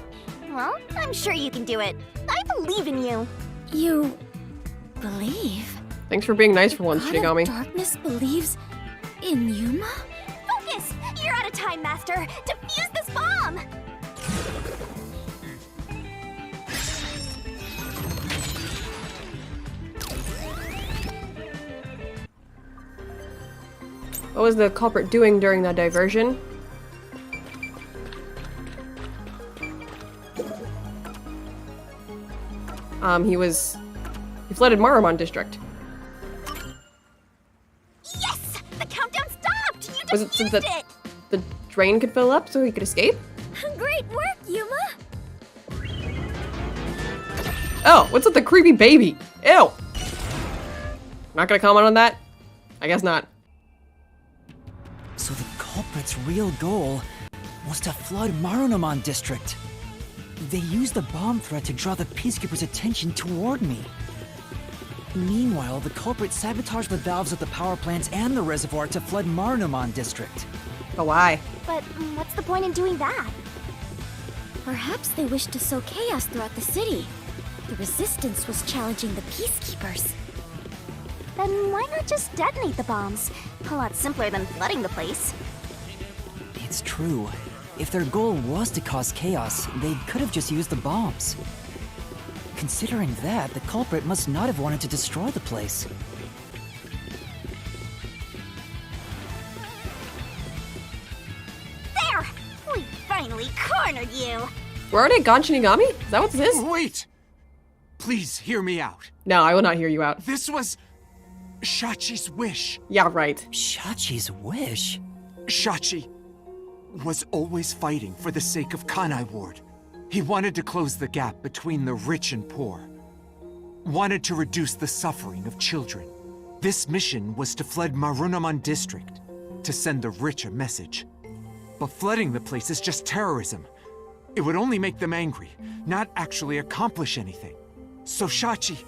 Well, I'm sure you can do it. I believe in you. You believe? Thanks for being nice for once, God of Shigami. Darkness believes in Yuma? Focus! You're out of time, Master. Defuse this bomb! What was the culprit doing during that diversion? He flooded Marumon District. Yes! The countdown stopped! You Was it since defused that- it! The drain could fill up so he could escape? Great work, Yuma! Oh, what's with the creepy baby? Ew! Not gonna comment on that? I guess not. So the culprit's real goal was to flood Marunamon District. They used the bomb threat to draw the Peacekeepers' attention toward me. Meanwhile, the culprit sabotaged the valves of the power plants and the reservoir to flood Marunamon District. But why? But what's the point in doing that? Perhaps they wished to sow chaos throughout the city. The Resistance was challenging the Peacekeepers. Then why not just detonate the bombs? A lot simpler than flooding the place. It's true. If their goal was to cause chaos, they could have just used the bombs. Considering that, the culprit must not have wanted to destroy the place. There! We finally cornered you! We're already at Gon Shinigami? Is that what this is? Wait! Please hear me out. No, I will not hear you out. This was Shachi's wish. Yeah, right. Shachi's wish? Shachi was always fighting for the sake of Kanai Ward. He wanted to close the gap between the rich and poor. Wanted to reduce the suffering of children. This mission was to flood Marunamon District, to send the rich a message. But flooding the place is just terrorism. It would only make them angry, not actually accomplish anything. So Shachi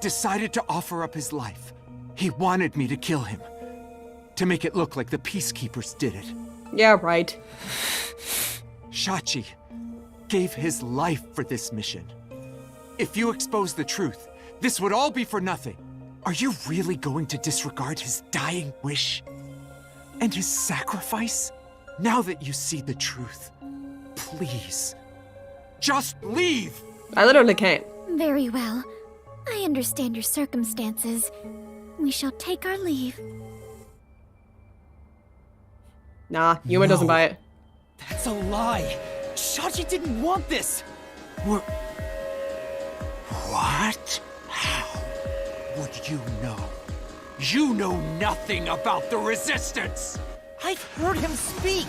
decided to offer up his life. He wanted me to kill him, to make it look like the Peacekeepers did it. Yeah, right. Shachi gave his life for this mission. If you expose the truth, this would all be for nothing. Are you really going to disregard his dying wish? And his sacrifice? Now that you see the truth, please, just leave! I literally can't. Very well. I understand your circumstances. We shall take our leave. Nah, Yuma doesn't No. buy it. That's a lie! Shachi didn't want this! What? How would you know? You know nothing about the Resistance! I've heard him speak!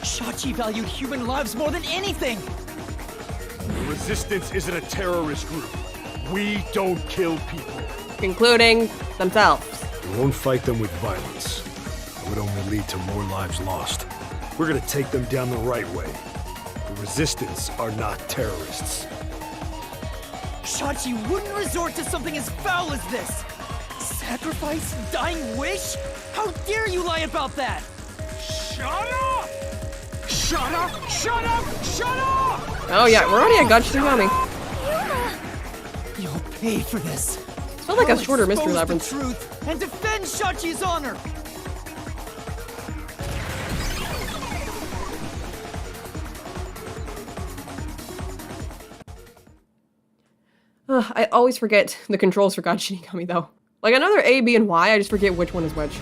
Shachi valued human lives more than anything! The Resistance isn't a terrorist group. We don't kill people. Including themselves. We won't fight them with violence. It would only lead to more lives lost. We're gonna take them down the right way. The Resistance are not terrorists. Shachi wouldn't resort to something as foul as this! Sacrifice? Dying wish? How dare you lie about that? Shut up! Shut up! Shut up! Oh yeah, we're already at God Shinigami. You'll pay for this. It felt like a I'll shorter Mystery expose Labyrinth. the truth and defend Shachi's honor. Ugh, I always forget the controls for God Shinigami though. Like another A, B, and Y, I just forget which one is which.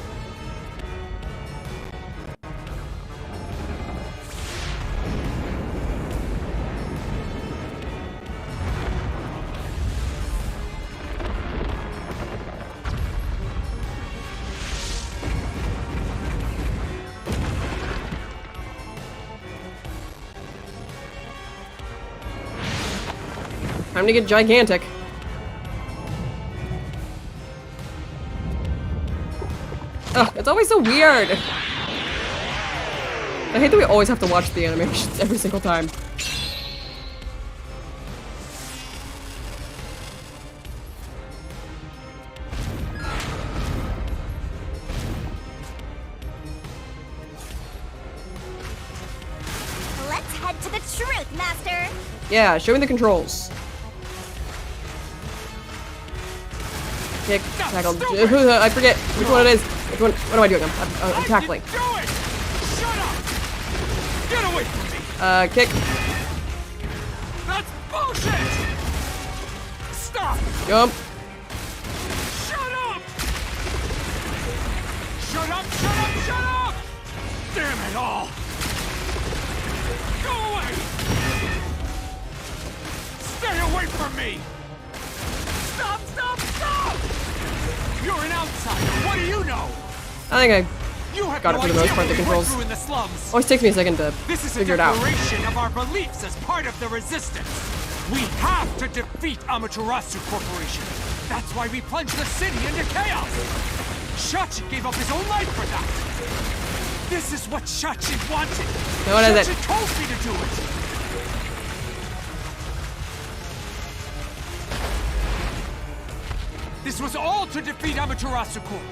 Time to get gigantic. Ugh, it's always so weird. I hate that we always have to watch the animations every single time. Let's head to the truth, Master. Yeah, show me the controls. Kick, tackle. I forget which one it is. Which one? What am I doing? I'm tackling. Do it! Shut up! Get away from me! Kick. That's bullshit! Stop! Jump. Shut up! Shut up! Shut up! Shut up! Damn it all! Go away! Stay away from me! Stop! Stop! Stop! You're an outsider. What do you know? I think You have Got no it for the most idea part, what the we went controls. through in the slums. always takes me a second to This is a figure it out. declaration of our beliefs as part of the resistance. We have to defeat Amaterasu Corporation. That's why we plunged the city into chaos. Shachi gave up his own life for that. This is what Shachi wanted. So what is it? Shachi told me to do it. This was all to defeat Amaterasu Corp.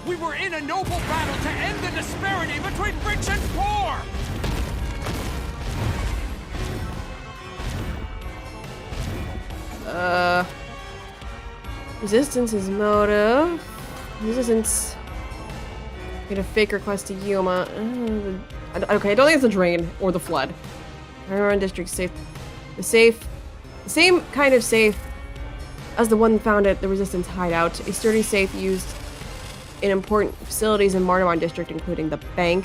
We were in a noble battle to end the disparity between rich and poor! Resistance is motive. Resistance. Get a fake request to Yuma. Okay, I don't think it's the drain or the flood. Iron District safe. The same kind of safe as the one found at the Resistance hideout. A sturdy safe used in important facilities in Martamon District, including the bank.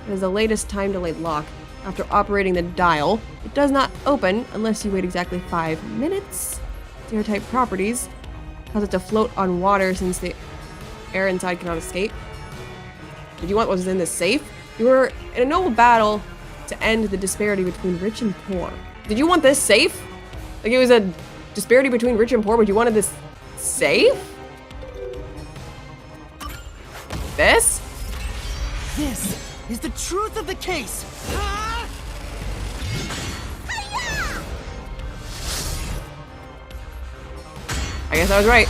It is the latest time-delayed lock. After operating the dial, it does not open unless you wait exactly 5 minutes. Airtight properties cause it to float on water since the air inside cannot escape. Did you want what was in this safe? You were in a noble battle to end the disparity between rich and poor. Did you want this safe? Like it was a disparity between rich and poor, but you wanted this safe? This? This is the truth of the case. I guess I was right.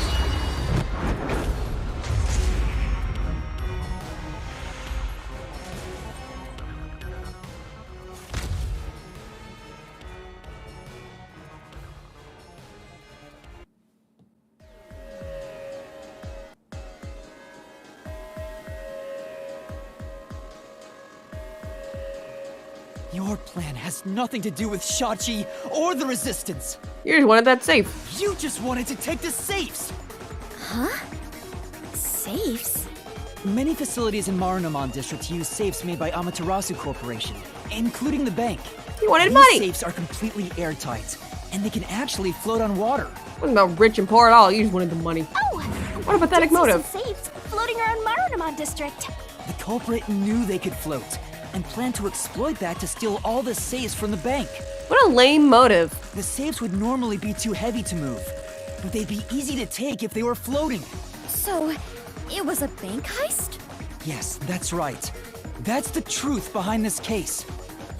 Your plan has nothing to do with Shachi or the Resistance. You just wanted that safe. You just wanted to take the safes. Safes? Many facilities in Marunouman District use safes made by Amaterasu Corporation, including the bank. You wanted These money. safes are completely airtight, and they can actually float on water. Wasn't about rich and poor at all. You just wanted the money. Oh! What a pathetic motive. Some safes floating around Marunouman District. The culprit knew they could float, and planned to exploit that to steal all the safes from the bank. What a lame motive. The safes would normally be too heavy to move, but they'd be easy to take if they were floating. So, it was a bank heist? Yes, that's right. That's the truth behind this case.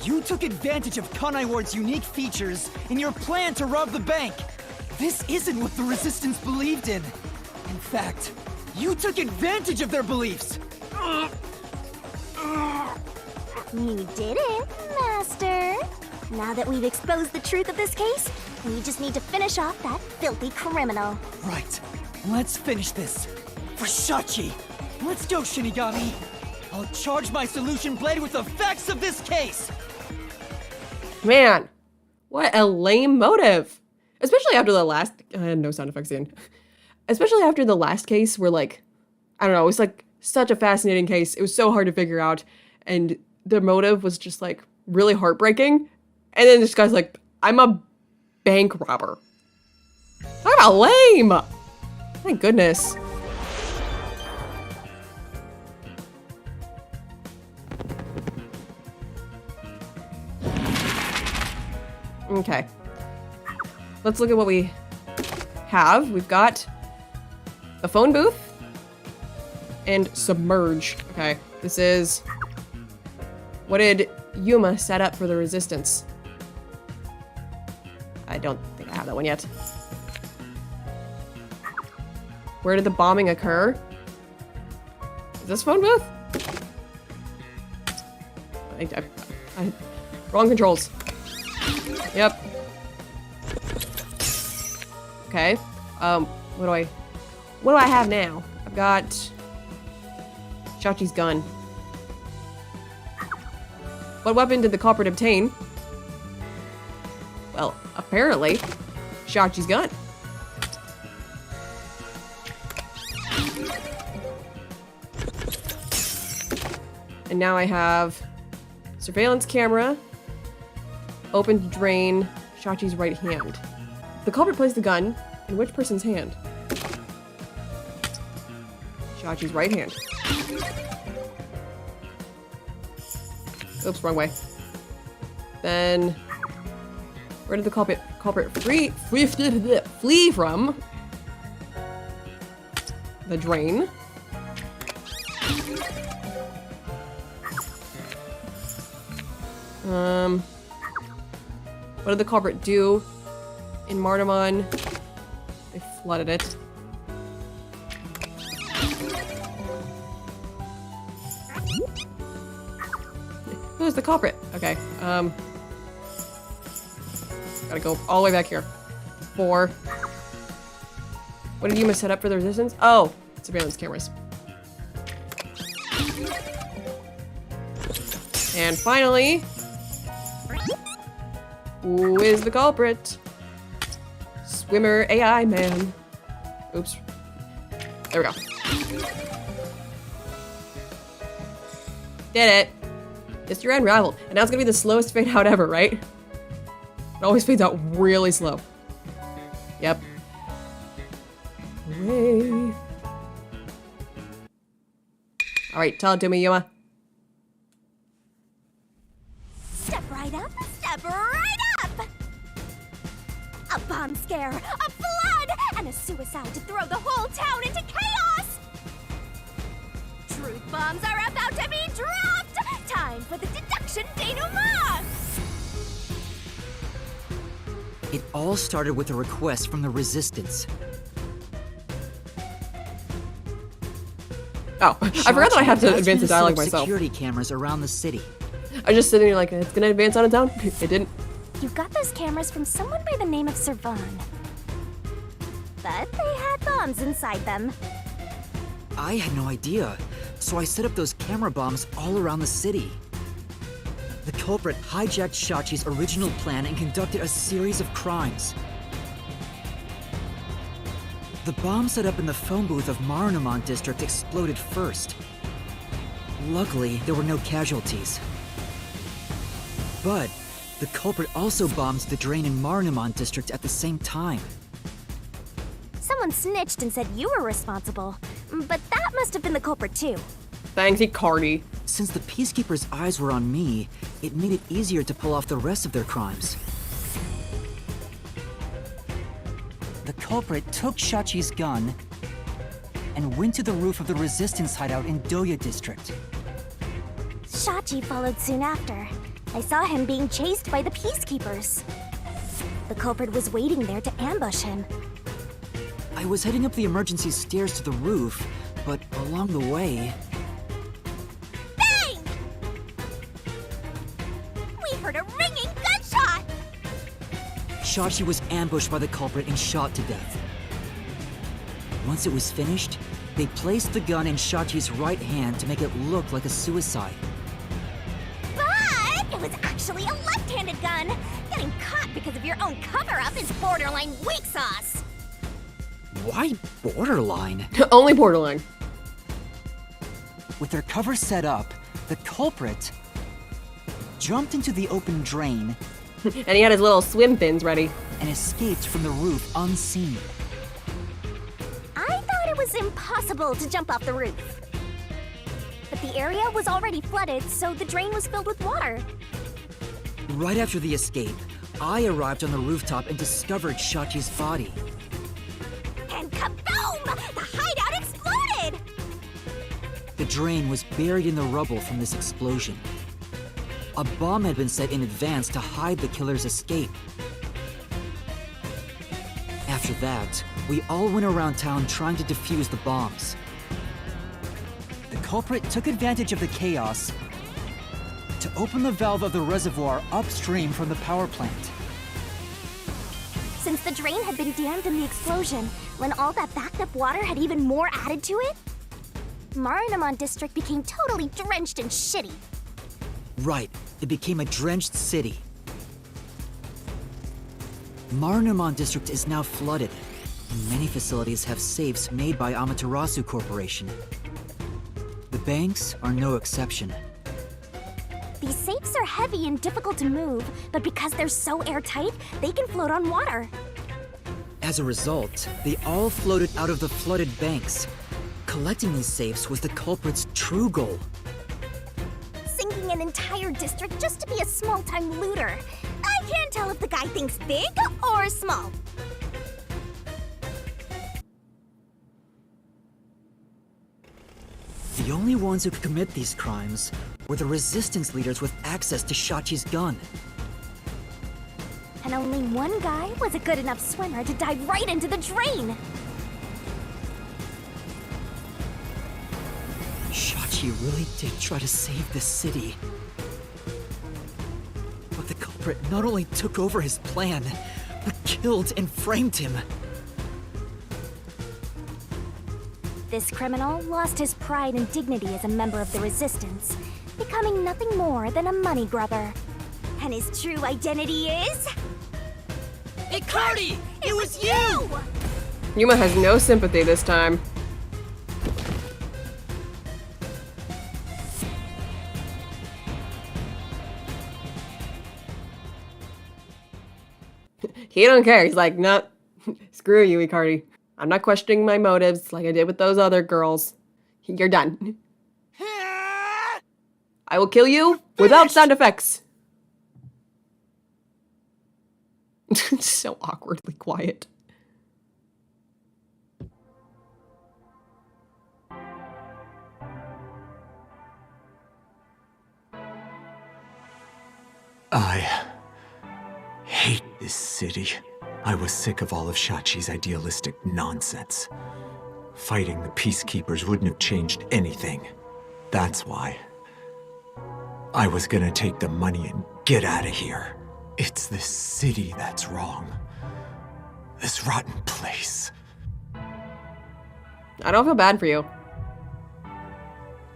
You took advantage of Kanai Ward's unique features in your plan to rob the bank. This isn't what the Resistance believed in. In fact, you took advantage of their beliefs. You did it, Master. Now that we've exposed the truth of this case, we just need to finish off that filthy criminal. Right. Let's finish this. For Shachi. Let's go, Shinigami. I'll charge my solution blade with the facts of this case. Man, what a lame motive. Especially after the last, no sound effects in. Especially after the last case where like, I don't know, it was like such a fascinating case. It was so hard to figure out. And the motive was just like really heartbreaking. And then this guy's like, I'm a bank robber. Talk about lame. Thank goodness. Okay. Let's look at what we have. We've got the phone booth and submerge. Okay, this is... What did Yuma set up for the resistance? I don't think I have that one yet. Where did the bombing occur? Is this phone booth? Wrong controls. Yep. Okay. What do I have now? I've got Shachi's gun. What weapon did the culprit obtain? Well, apparently, Shachi's gun. And now I have surveillance camera, open to drain Shachi's right hand. The culprit placed the gun in which person's hand? Shachi's right hand. Oops, wrong way. Then, where did the culprit flee from? The drain. What did the culprit do in Martamon? They flooded it. Who's the culprit? Okay, gotta go all the way back here. 4. What did Yuma set up for the resistance? Oh, surveillance cameras. And finally, who is the culprit? Swimmer AI man. Oops. There we go. Did it. Mr. Unraveled. And now it's gonna be the slowest fade out ever, right? It always fades out really slow. Yep. Way. Alright, tell it to me, Yuma. Step right up, step right up! A bomb scare, a flood, and a suicide to throw the whole town into chaos! Truth bombs are about to be dropped! Time for the deduction denouement! It all started with a request from the Resistance. Oh, I forgot that I have to Shachi advance the asked me dialogue set up myself. security cameras around the city. I was just sitting here like, it's gonna advance on its own. It didn't. You got those cameras from someone by the name of Servan. But they had bombs inside them. I had no idea, so I set up those camera bombs all around the city. The culprit hijacked Shachi's original plan and conducted a series of crimes. The bomb set up in the phone booth of Marunamon District exploded first. Luckily, there were no casualties. But the culprit also bombed the drain in Marunamon District at the same time. Someone snitched and said you were responsible. But that must have been the culprit too. Thanks, Icardi. Since the Peacekeepers' eyes were on me, it made it easier to pull off the rest of their crimes. The culprit took Shachi's gun and went to the roof of the Resistance hideout in Doya District. Shachi followed soon after. I saw him being chased by the Peacekeepers. The culprit was waiting there to ambush him. I was heading up the emergency stairs to the roof, but along the way... Bang! we heard a ringing gunshot! Shachi was ambushed by the culprit and shot to death. Once it was finished, they placed the gun in Shachi's right hand to make it look like a suicide. But it was actually a left-handed gun! Getting caught because of your own cover-up is borderline weak sauce! Why borderline? Only borderline. With their cover set up, the culprit jumped into the open drain And he had his little swim fins ready. and escaped from the roof unseen. I thought it was impossible to jump off the roof. But the area was already flooded, so the drain was filled with water. Right after the escape, I arrived on the rooftop and discovered Shachi's body. And kaboom! The hideout exploded! The drain was buried in the rubble from this explosion. A bomb had been set in advance to hide the killer's escape. After that, we all went around town trying to defuse the bombs. The culprit took advantage of the chaos to open the valve of the reservoir upstream from the power plant. Since the drain had been dammed in the explosion, when all that backed up water had even more added to it, Marinamon District became totally drenched and shitty. Right, it became a drenched city. Marinamon District is now flooded. Many facilities have safes made by Amaterasu Corporation. The banks are no exception. These safes are heavy and difficult to move, but because they're so airtight, they can float on water. As a result, they all floated out of the flooded banks. Collecting these safes was the culprit's true goal. Sinking an entire district just to be a small-time looter. I can't tell if the guy thinks big or small. The only ones who could commit these crimes were the resistance leaders with access to Shachi's gun. And only one guy was a good enough swimmer to dive right into the drain. Shachi really did try to save the city. But the culprit not only took over his plan, but killed and framed him. This criminal lost his pride and dignity as a member of the Resistance, becoming nothing more than a money grubber. And his true identity is... Icardi! It was you! Yuma has no sympathy this time. He don't care. He's like, nah, screw you, Icardi. I'm not questioning my motives like I did with those other girls. You're done. I will kill you without sound effects. So awkwardly quiet. I hate this city. I was sick of all of Shachi's idealistic nonsense. Fighting the peacekeepers wouldn't have changed anything. That's why. I was gonna take the money and get out of here. It's this city that's wrong. This rotten place. I don't feel bad for you.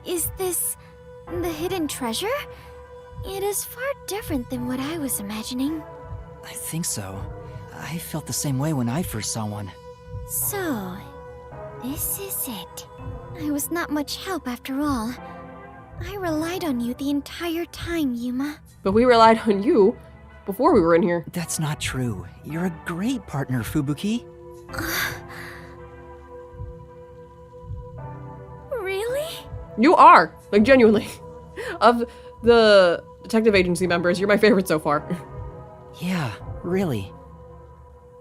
Is this the hidden treasure? It is far different than what I was imagining. I think so. I felt the same way when I first saw one. So, this is it. I was not much help after all. I relied on you the entire time, Yuma. But we relied on you before we were in here. That's not true. You're a great partner, Fubuki. Really? You are, like, genuinely. Of the detective agency members, you're my favorite so far. Yeah, really.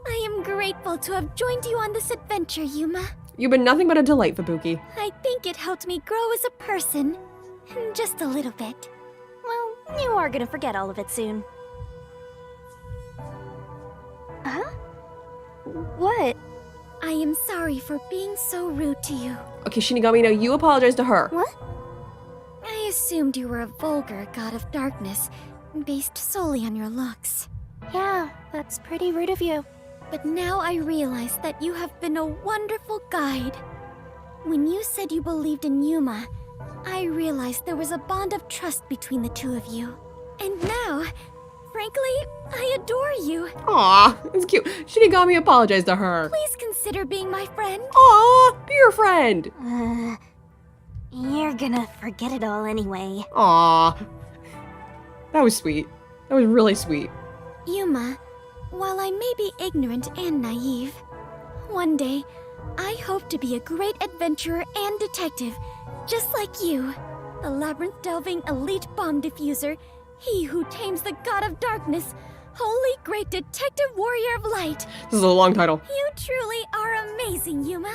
I am grateful to have joined you on this adventure, Yuma. You've been nothing but a delight, Fubuki. I think it helped me grow as a person. Just a little bit. Well, you are gonna forget all of it soon. Huh? What? I am sorry for being so rude to you. Okay, Shinigami, now you apologize to her. What? I assumed you were a vulgar god of darkness, based solely on your looks. Yeah, that's pretty rude of you. But now I realize that you have been a wonderful guide. When you said you believed in Yuma, I realized there was a bond of trust between the two of you. And now, frankly, I adore you. Aw, it's cute. Shinigami apologized to her. Please consider being my friend. Aw, be your friend. You're gonna forget it all anyway. Aw. That was sweet. That was really sweet. Yuma, while I may be ignorant and naive, one day, I hope to be a great adventurer and detective, just like you. The labyrinth-delving elite bomb diffuser, he who tames the god of darkness, holy great detective warrior of light. This is a long title. You truly are amazing, Yuma.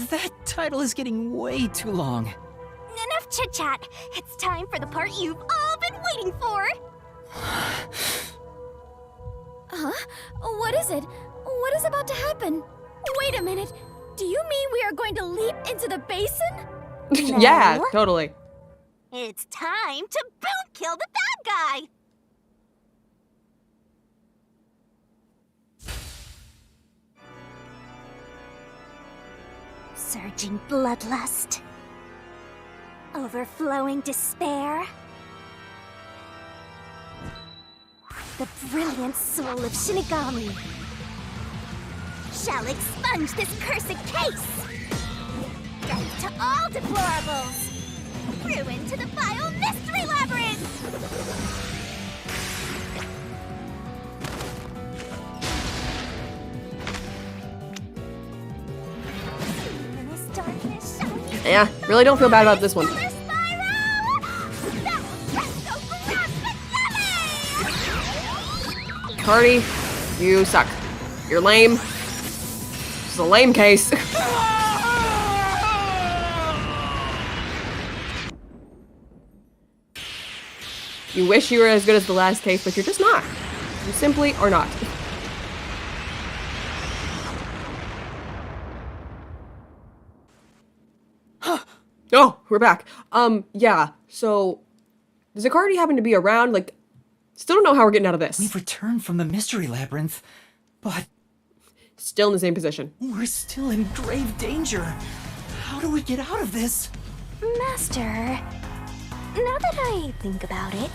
That title is getting way too long. Enough chit-chat. It's time for the part you've all been waiting for. Huh? What is it? What is about to happen? Wait a minute. Do you mean we are going to leap into the basin? Yeah, totally. It's time to boot kill the bad guy. Surging bloodlust. Overflowing despair. The brilliant soul of Shinigami shall expunge this cursed case. Death to all deplorables. Ruin to the vile mystery labyrinth. Luminous darkness shall be Yeah, really don't feel bad about this one. Solar Spyro! That presto finale! Cardi, you suck. You're lame. This is a lame case. You wish you were as good as the last case, but you're just not. You simply are not. Oh, we're back. Yeah, so does Zaccardi happen to be around? Like, still don't know how we're getting out of this. We've returned from the mystery labyrinth, but Still in the same position. we're still in grave danger. How do we get out of this? Master, now that I think about it,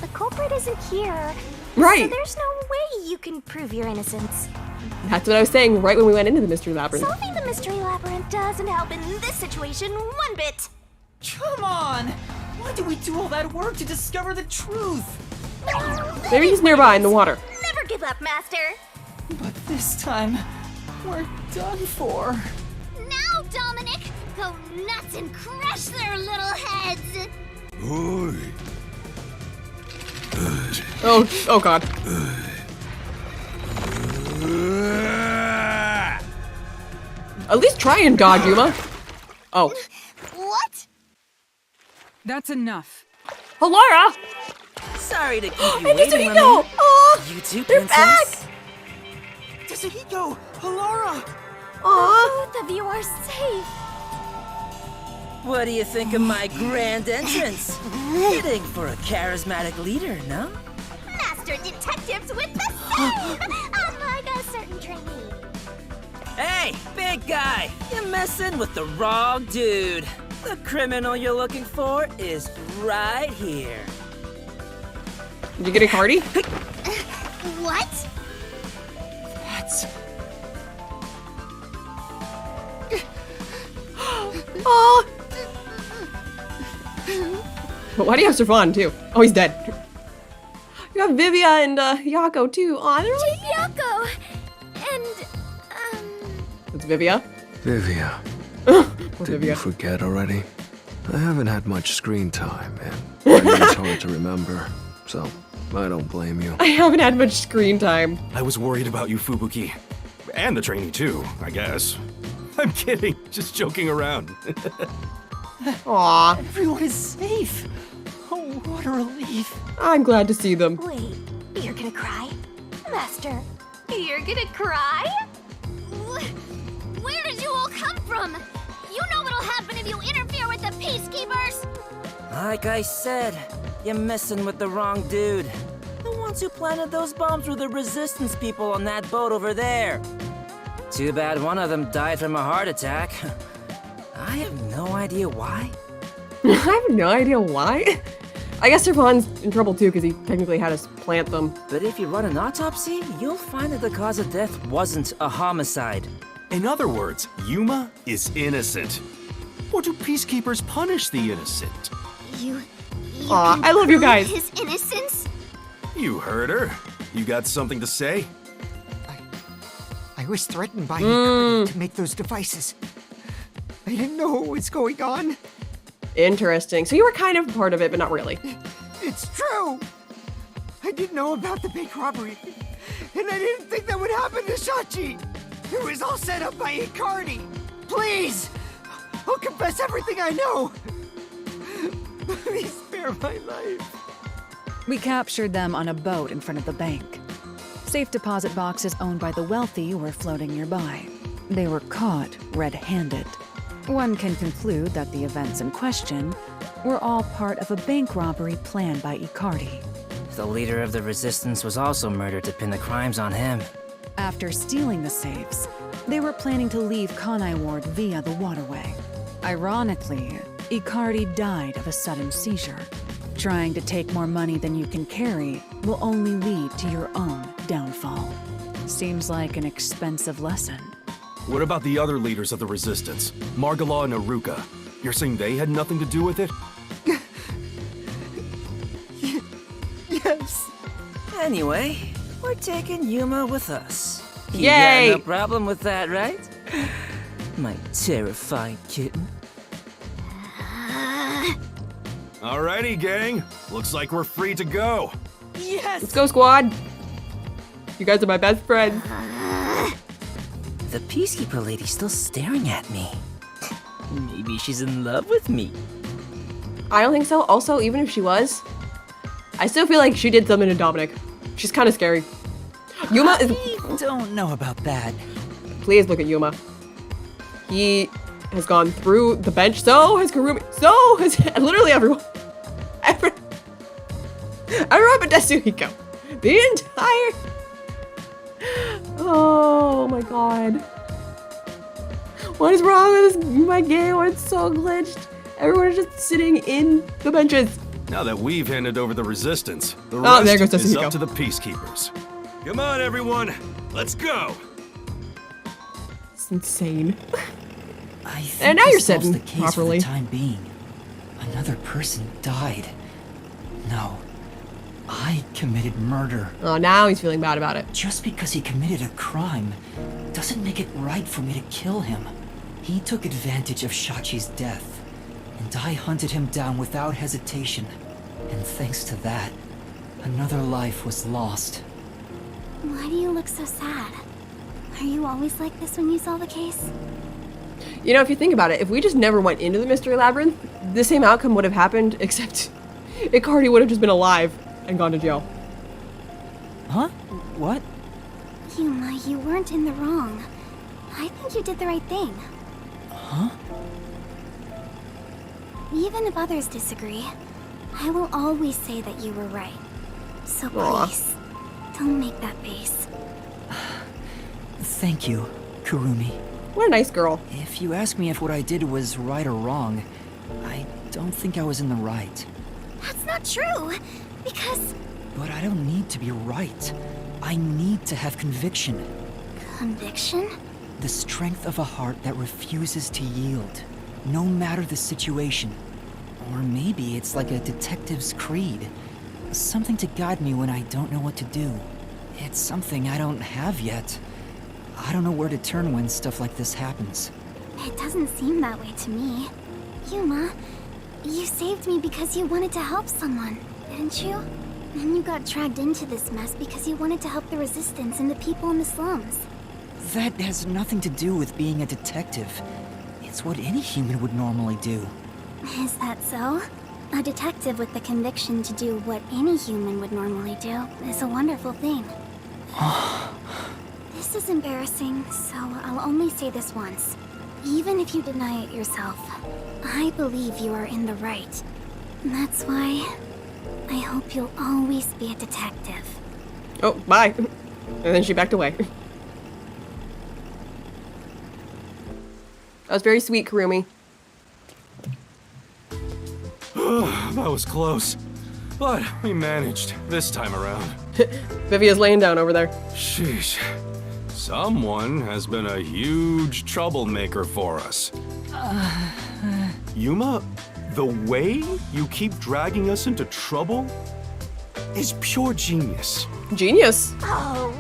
the culprit isn't here. So Right. there's no way you can prove your innocence. That's what I was saying right when we went into the mystery labyrinth. Solving the mystery labyrinth doesn't help in this situation one bit. Come on! Why did we do all that work to discover the truth? Maybe he's nearby in the water. Never give up, Master. But this time, we're done for. Now, Dominic, go nuts and crush their little heads. Oh god. At least try and dodge, Yuma. Oh. What? That's enough. Halara! Sorry to keep you And waiting, Mitsuhiko! Aw! You too, They're princess. Tatsuhiko! Halara! Aw! Both of you are safe. What do you think of my grand entrance? Fitting for a charismatic leader, no? Master detectives with the same, unlike a certain trainee. Hey, big guy! You're messing with the wrong dude. The criminal you're looking for is right here. Did you get a Cardi? What? That's... Aw! But why do you have Servan too? Oh, he's dead. You have Vivia and Yako too. Aw, they're really Yako! And, It's Vivia. Vivia, Poor did Vivia. you forget already? I haven't had much screen time, and I know it's hard to remember, so I don't blame you. I haven't had much screen time. I was worried about you, Fubuki. And the trainee, too, I guess. I'm kidding, just joking around. Aw, Everyone is safe! Oh, what a relief. I'm glad to see them. Wait, you're gonna cry? Master, you're gonna cry? Where did you all come from? You know what'll happen if you interfere with the peacekeepers! Like I said, You're messing with the wrong dude. The ones who planted those bombs were the Resistance people on that boat over there. Too bad one of them died from a heart attack. I have no idea why. I have no idea why. I guess Servan's in trouble too because he technically had us plant them. But if you run an autopsy, you'll find that the cause of death wasn't a homicide. In other words, Yuma is innocent. Or do peacekeepers punish the innocent? You Aw, I love you guys. His innocence? You heard her. You got something to say? I was threatened by Hikari to make those devices. I didn't know what was going on. Interesting. So you were kind of part of it, but not really. It's true. I didn't know about the bank robbery, and I didn't think that would happen to Shachi. It was all set up by Hikari. Please, I'll confess everything I know. Please spare my life. We captured them on a boat in front of the bank. Safe deposit boxes owned by the wealthy were floating nearby. They were caught red-handed. One can conclude that the events in question were all part of a bank robbery planned by Icardi. The leader of the Resistance was also murdered to pin the crimes on him. After stealing the safes, they were planning to leave Kanai Ward via the waterway. Ironically, Icardi died of a sudden seizure. Trying to take more money than you can carry will only lead to your own downfall. Seems like an expensive lesson. What about the other leaders of the Resistance? Margala and Aruka. You're saying they had nothing to do with it? Yes. Anyway, we're taking Yuma with us. You Yay! got no problem with that, right? My terrifying kitten. Alrighty, gang. Looks like we're free to go. Let's go, squad. You guys are my best friends. The Peacekeeper lady's still staring at me. Maybe she's in love with me. I don't think so. Also, even if she was, I still feel like she did something to Dominic. She's kind of scary. Yuma is... I don't know about that. Please look at Yuma. He has gone through the bench. So has Kurumi. So has literally everyone. Everyone but Tetsuhiko. The entire... Oh my god. What is wrong with this, my game? It's so glitched. Everyone is just sitting in the benches. Now that we've handed over the Resistance, the Oh, there rest goes is Tetsuhiko. up to the Peacekeepers. Come on, everyone. Let's go. It's insane. I think And now you're this solves sitting the case properly. For the time being. Another person died. No. I committed murder. Oh, now he's feeling bad about it. Just because he committed a crime doesn't make it right for me to kill him. He took advantage of Shachi's death, and I hunted him down without hesitation. And thanks to that, another life was lost. Why do you look so sad? Are you always like this when you solve a case? You know, if you think about it, if we just never went into the Mystery Labyrinth, the same outcome would have happened, except Icardi would have just been alive and gone to jail. Huh? What? Yuma, you weren't in the wrong. I think you did the right thing. Huh? Even if others disagree, I will always say that you were right. So Aw. please, don't make that face. Thank you, Kurumi. What a nice girl. If you ask me if what I did was right or wrong, I don't think I was in the right. That's not true, because But I don't need to be right. I need to have conviction. conviction? The strength of a heart that refuses to yield, no matter the situation. Or maybe it's like a detective's creed. Something to guide me when I don't know what to do. It's something I don't have yet. I don't know where to turn when stuff like this happens. It doesn't seem that way to me. Yuma, you saved me because you wanted to help someone, didn't you? And you got dragged into this mess because you wanted to help the Resistance and the people in the slums. That has nothing to do with being a detective. It's what any human would normally do. Is that so? A detective with the conviction to do what any human would normally do is a wonderful thing. This is embarrassing, so I'll only say this once. Even if you deny it yourself, I believe you are in the right. That's why I hope you'll always be a detective. Oh, bye. And then she backed away. That was very sweet, Kurumi. That was close. But we managed this time around. Vivia's laying down over there. Sheesh. Someone has been a huge troublemaker for us. Yuma, the way you keep dragging us into trouble is pure genius. Genius. Oh,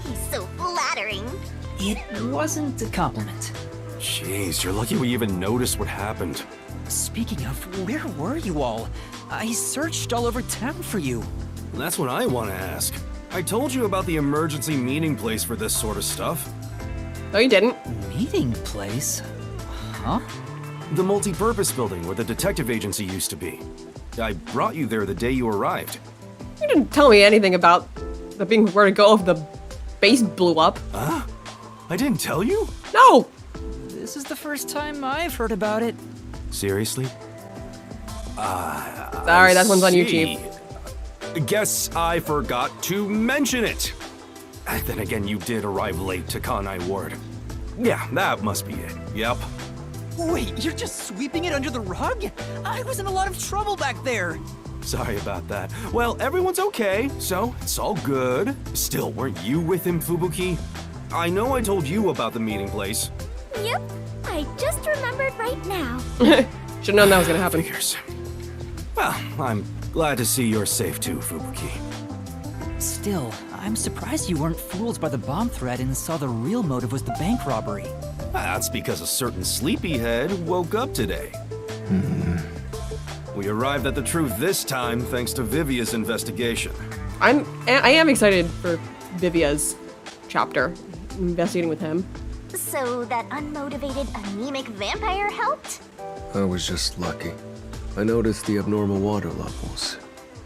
he's so flattering. It wasn't a compliment. Jeez, you're lucky we even noticed what happened. Speaking of, where were you all? I searched all over town for you. That's what I want to ask. I told you about the emergency meeting place for this sort of stuff. No, you didn't. Meeting place? Huh? The multi-purpose building where the detective agency used to be. I brought you there the day you arrived. You didn't tell me anything about the being where to go if the base blew up. Huh? I didn't tell you? No! This is the first time I've heard about it. Seriously? Sorry, that one's on YouTube. Guess I forgot to mention it. Then again, you did arrive late to Kanai Ward. Yeah, that must be it. Yep. Wait, you're just sweeping it under the rug? I was in a lot of trouble back there. Sorry about that. Well, everyone's okay, so it's all good. Still, weren't you with him, Fubuki? I know I told you about the meeting place. Yep, I just remembered right now. Should've known that was gonna happen. Figures. Well, I'm glad to see you're safe too, Fubuki. Still, I'm surprised you weren't fooled by the bomb threat and saw the real motive was the bank robbery. That's because a certain sleepyhead woke up today. We arrived at the truth this time thanks to Vivia's investigation. I am excited for Vivia's chapter, investigating with him. So that unmotivated, anemic vampire helped? I was just lucky. I noticed the abnormal water levels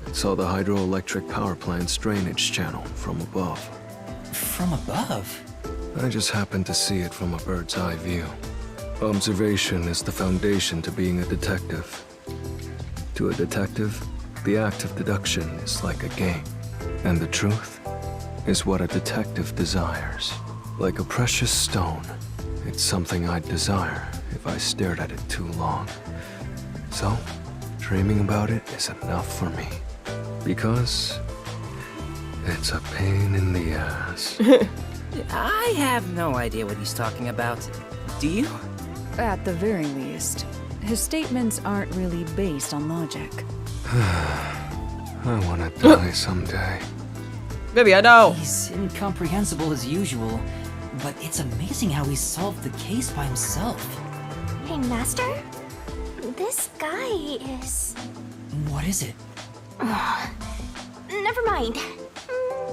and saw the hydroelectric power plant's drainage channel from above. From above? I just happened to see it from a bird's eye view. Observation is the foundation to being a detective. To a detective, the act of deduction is like a game, and the truth is what a detective desires. Like a precious stone, it's something I'd desire if I stared at it too long. So, dreaming about it is enough for me. Because it's a pain in the ass. I have no idea what he's talking about. Do you? At the very least, his statements aren't really based on logic. I want to die someday. Vivia, no! He's incomprehensible as usual, but it's amazing how he solved the case by himself. Hey, Master? This guy is... What is it? Never mind.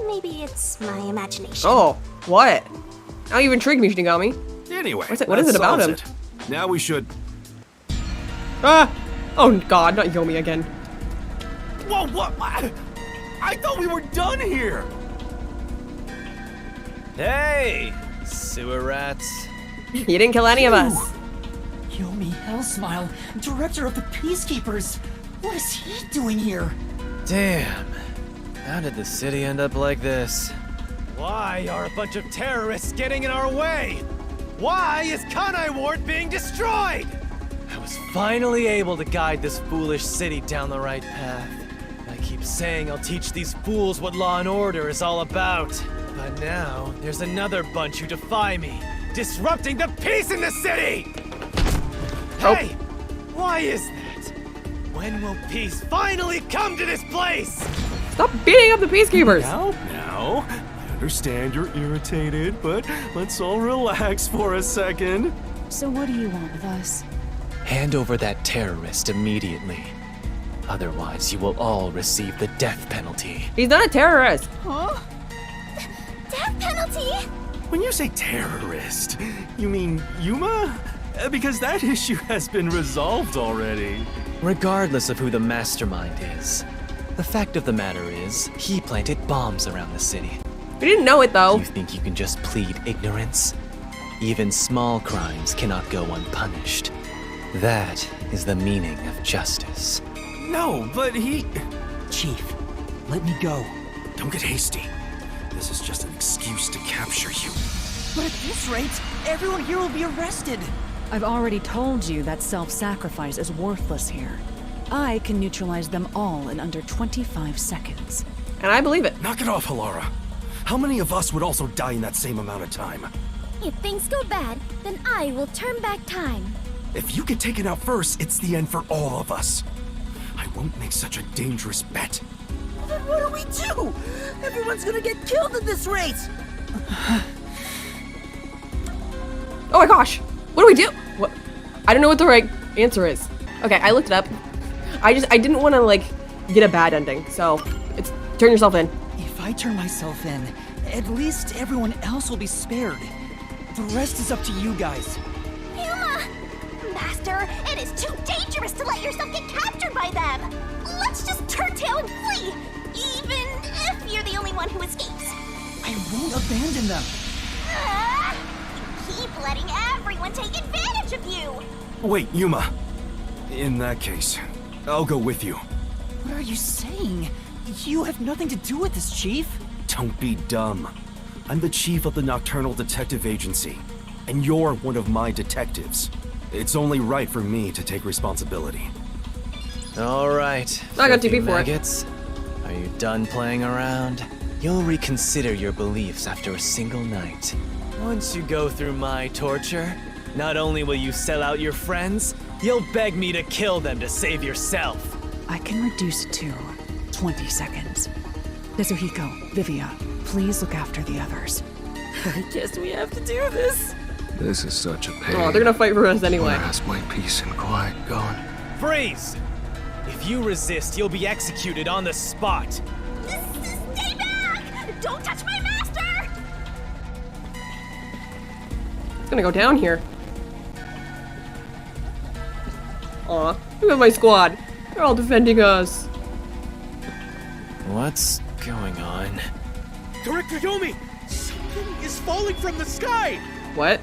Maybe it's my imagination. Oh, what? Now you've intrigued me, Shinigami. Anyway, What is that it about solves him? it. Now we should... Ah! Oh god, not Yomi again. Whoa, what? I thought we were done here! Hey, sewer rats. You didn't kill any of us. Yomi Hellsmile, director of the Peacekeepers. What is he doing here? Damn. How did the city end up like this? Why are a bunch of terrorists getting in our way? Why is Kanai Ward being destroyed? I was finally able to guide this foolish city down the right path. I keep saying I'll teach these fools what law and order is all about. But now, there's another bunch who defy me, disrupting the peace in the city! Oh. Hey! Why is that? When will peace finally come to this place? Stop beating up the peacekeepers. Now, I understand you're irritated, but let's all relax for a second. So what do you want with us? Hand over that terrorist immediately. Otherwise, you will all receive the death penalty. He's not a terrorist. Death penalty? When you say terrorist, you mean Yuma? Because that issue has been resolved already. Regardless of who the mastermind is, the fact of the matter is, he planted bombs around the city. We didn't know it though. You think you can just plead ignorance? Even small crimes cannot go unpunished. That is the meaning of justice. No, but he... Chief, let me go. Don't get hasty. This is just an excuse to capture you. But at this rate, everyone here will be arrested. I've already told you that self-sacrifice is worthless here. I can neutralize them all in under 25 seconds. And I believe it. Knock it off, Halara. How many of us would also die in that same amount of time? If things go bad, then I will turn back time. If you get taken out first, it's the end for all of us. I won't make such a dangerous bet. Then what do we do? Everyone's gonna get killed at this rate! Oh my gosh! What do we do? What? I don't know what the right answer is. Okay, I looked it up. I didn't want to like get a bad ending, so it's turn yourself in. If I turn myself in, at least everyone else will be spared. The rest is up to you guys. Yuma! Master, it is too dangerous to let yourself get captured by them! Let's just turn tail and flee! Even if you're the only one who escapes! I won't abandon them. You keep letting everyone take advantage of you! Wait, Yuma. In that case, I'll go with you. What are you saying? You have nothing to do with this, Chief. Don't be dumb. I'm the chief of the Nocturnal Detective Agency, and you're one of my detectives. It's only right for me to take responsibility. All right. I got filthy TP for it. maggots. Are you done playing around? You'll reconsider your beliefs after a single night. Once you go through my torture, not only will you sell out your friends, you'll beg me to kill them to save yourself. I can reduce it to 20 seconds. Kazuhiko, Vivia, please look after the others. I guess we have to do this. This is such a pain. Oh, they're gonna fight for us anyway. Where has my peace and quiet gone? Freeze! If you resist, you'll be executed on the spot. Stay back! Don't touch my master! It's gonna go down here. Aw, look at my squad. They're all defending us. What's going on? Director Yomi! Something is falling from the sky! What?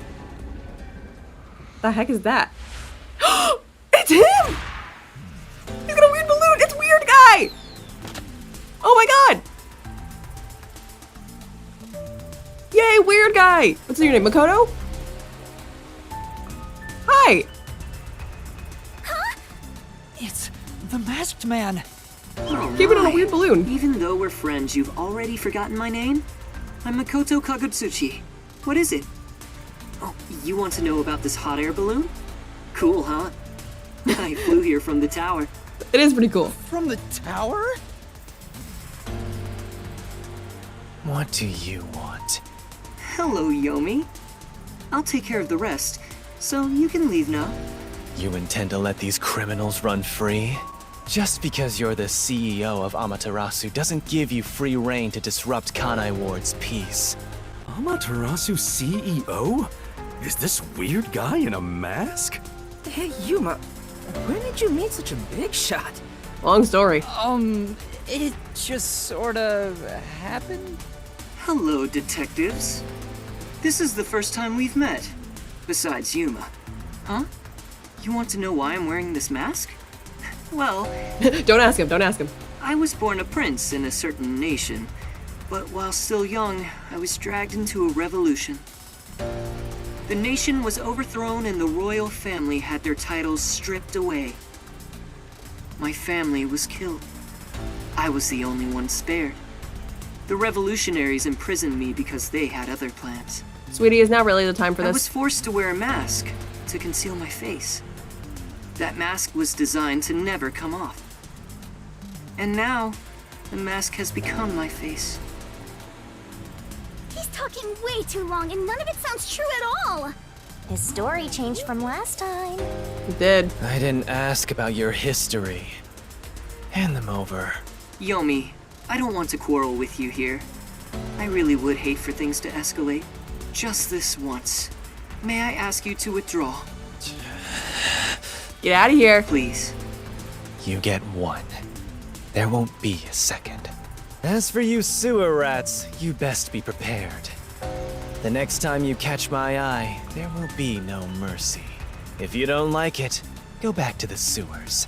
The heck is that? It's him! He's got a weird balloon! It's Weird Guy! Oh my god! Yay, Weird Guy! What's your name, Makoto? Hi! It's the Masked Man. Keep it on a weird balloon. Even though we're friends, you've already forgotten my name? I'm Makoto Kagutsuchi. What is it? Oh, you want to know about this hot air balloon? Cool, huh? I flew here from the tower. It is pretty cool. From the tower? What do you want? Hello, Yomi. I'll take care of the rest, so you can leave now. You intend to let these criminals run free? Just because you're the CEO of Amaterasu doesn't give you free rein to disrupt Kanai Ward's peace. Amaterasu CEO? Is this weird guy in a mask? Hey, Yuma, when did you meet such a big shot? Long story. It just sorta happened. Hello, detectives. This is the first time we've met. Besides Yuma. Huh? You want to know why I'm wearing this mask? Well, Don't ask him, don't ask him. I was born a prince in a certain nation, but while still young, I was dragged into a revolution. The nation was overthrown and the royal family had their titles stripped away. My family was killed. I was the only one spared. The revolutionaries imprisoned me because they had other plans. Sweetie, is now really the time for I this? was forced to wear a mask to conceal my face. That mask was designed to never come off. And now, the mask has become my face. He's talking way too long and none of it sounds true at all. His story changed from last time. He did. I didn't ask about your history. Hand them over. Yomi, I don't want to quarrel with you here. I really would hate for things to escalate. Just this once. May I ask you to withdraw? Get out of here. Please. You get one. There won't be a second. As for you sewer rats, you best be prepared. The next time you catch my eye, there will be no mercy. If you don't like it, go back to the sewers.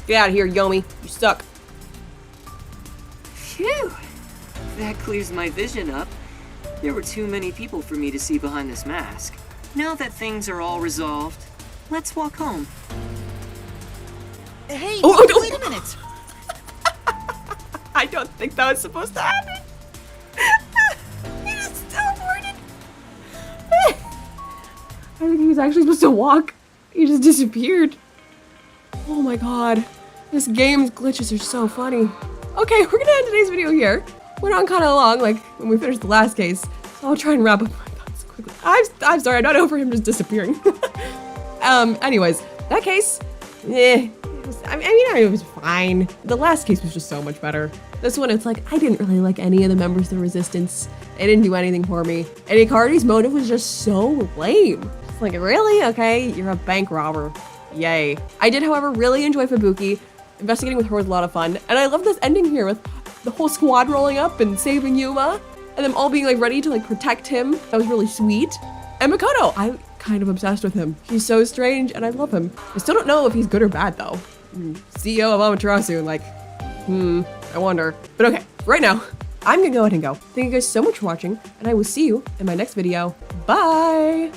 Get out of here, Yomi. You suck. Phew! That clears my vision up. There were too many people for me to see behind this mask. Now that things are all resolved, let's walk home. Hey, Oh, wait a minute! I don't think that was supposed to happen. He just teleported. I think he was actually supposed to walk. He just disappeared. Oh my god. This game's glitches are so funny. Okay, we're gonna end today's video here. Went on kind of long, like when we finished the last case. So I'll try and wrap up my thoughts quickly. I'm sorry, I'm not over him just disappearing. Anyways, that case, it was fine. The last case was just so much better. This one, it's like, I didn't really like any of the members of the Resistance. They didn't do anything for me. And Ikari's motive was just so lame. It's like, really? Okay, you're a bank robber. Yay. I did, however, really enjoy Fubuki. Investigating with her was a lot of fun. And I love this ending here with the whole squad rolling up and saving Yuma. And them all being like ready to like protect him. That was really sweet. And Makoto, I'm kind of obsessed with him. He's so strange and I love him. I still don't know if he's good or bad though. CEO of Amaterasu, like, I wonder. But okay, right now, I'm gonna go ahead and go. Thank you guys so much for watching, and I will see you in my next video. Bye!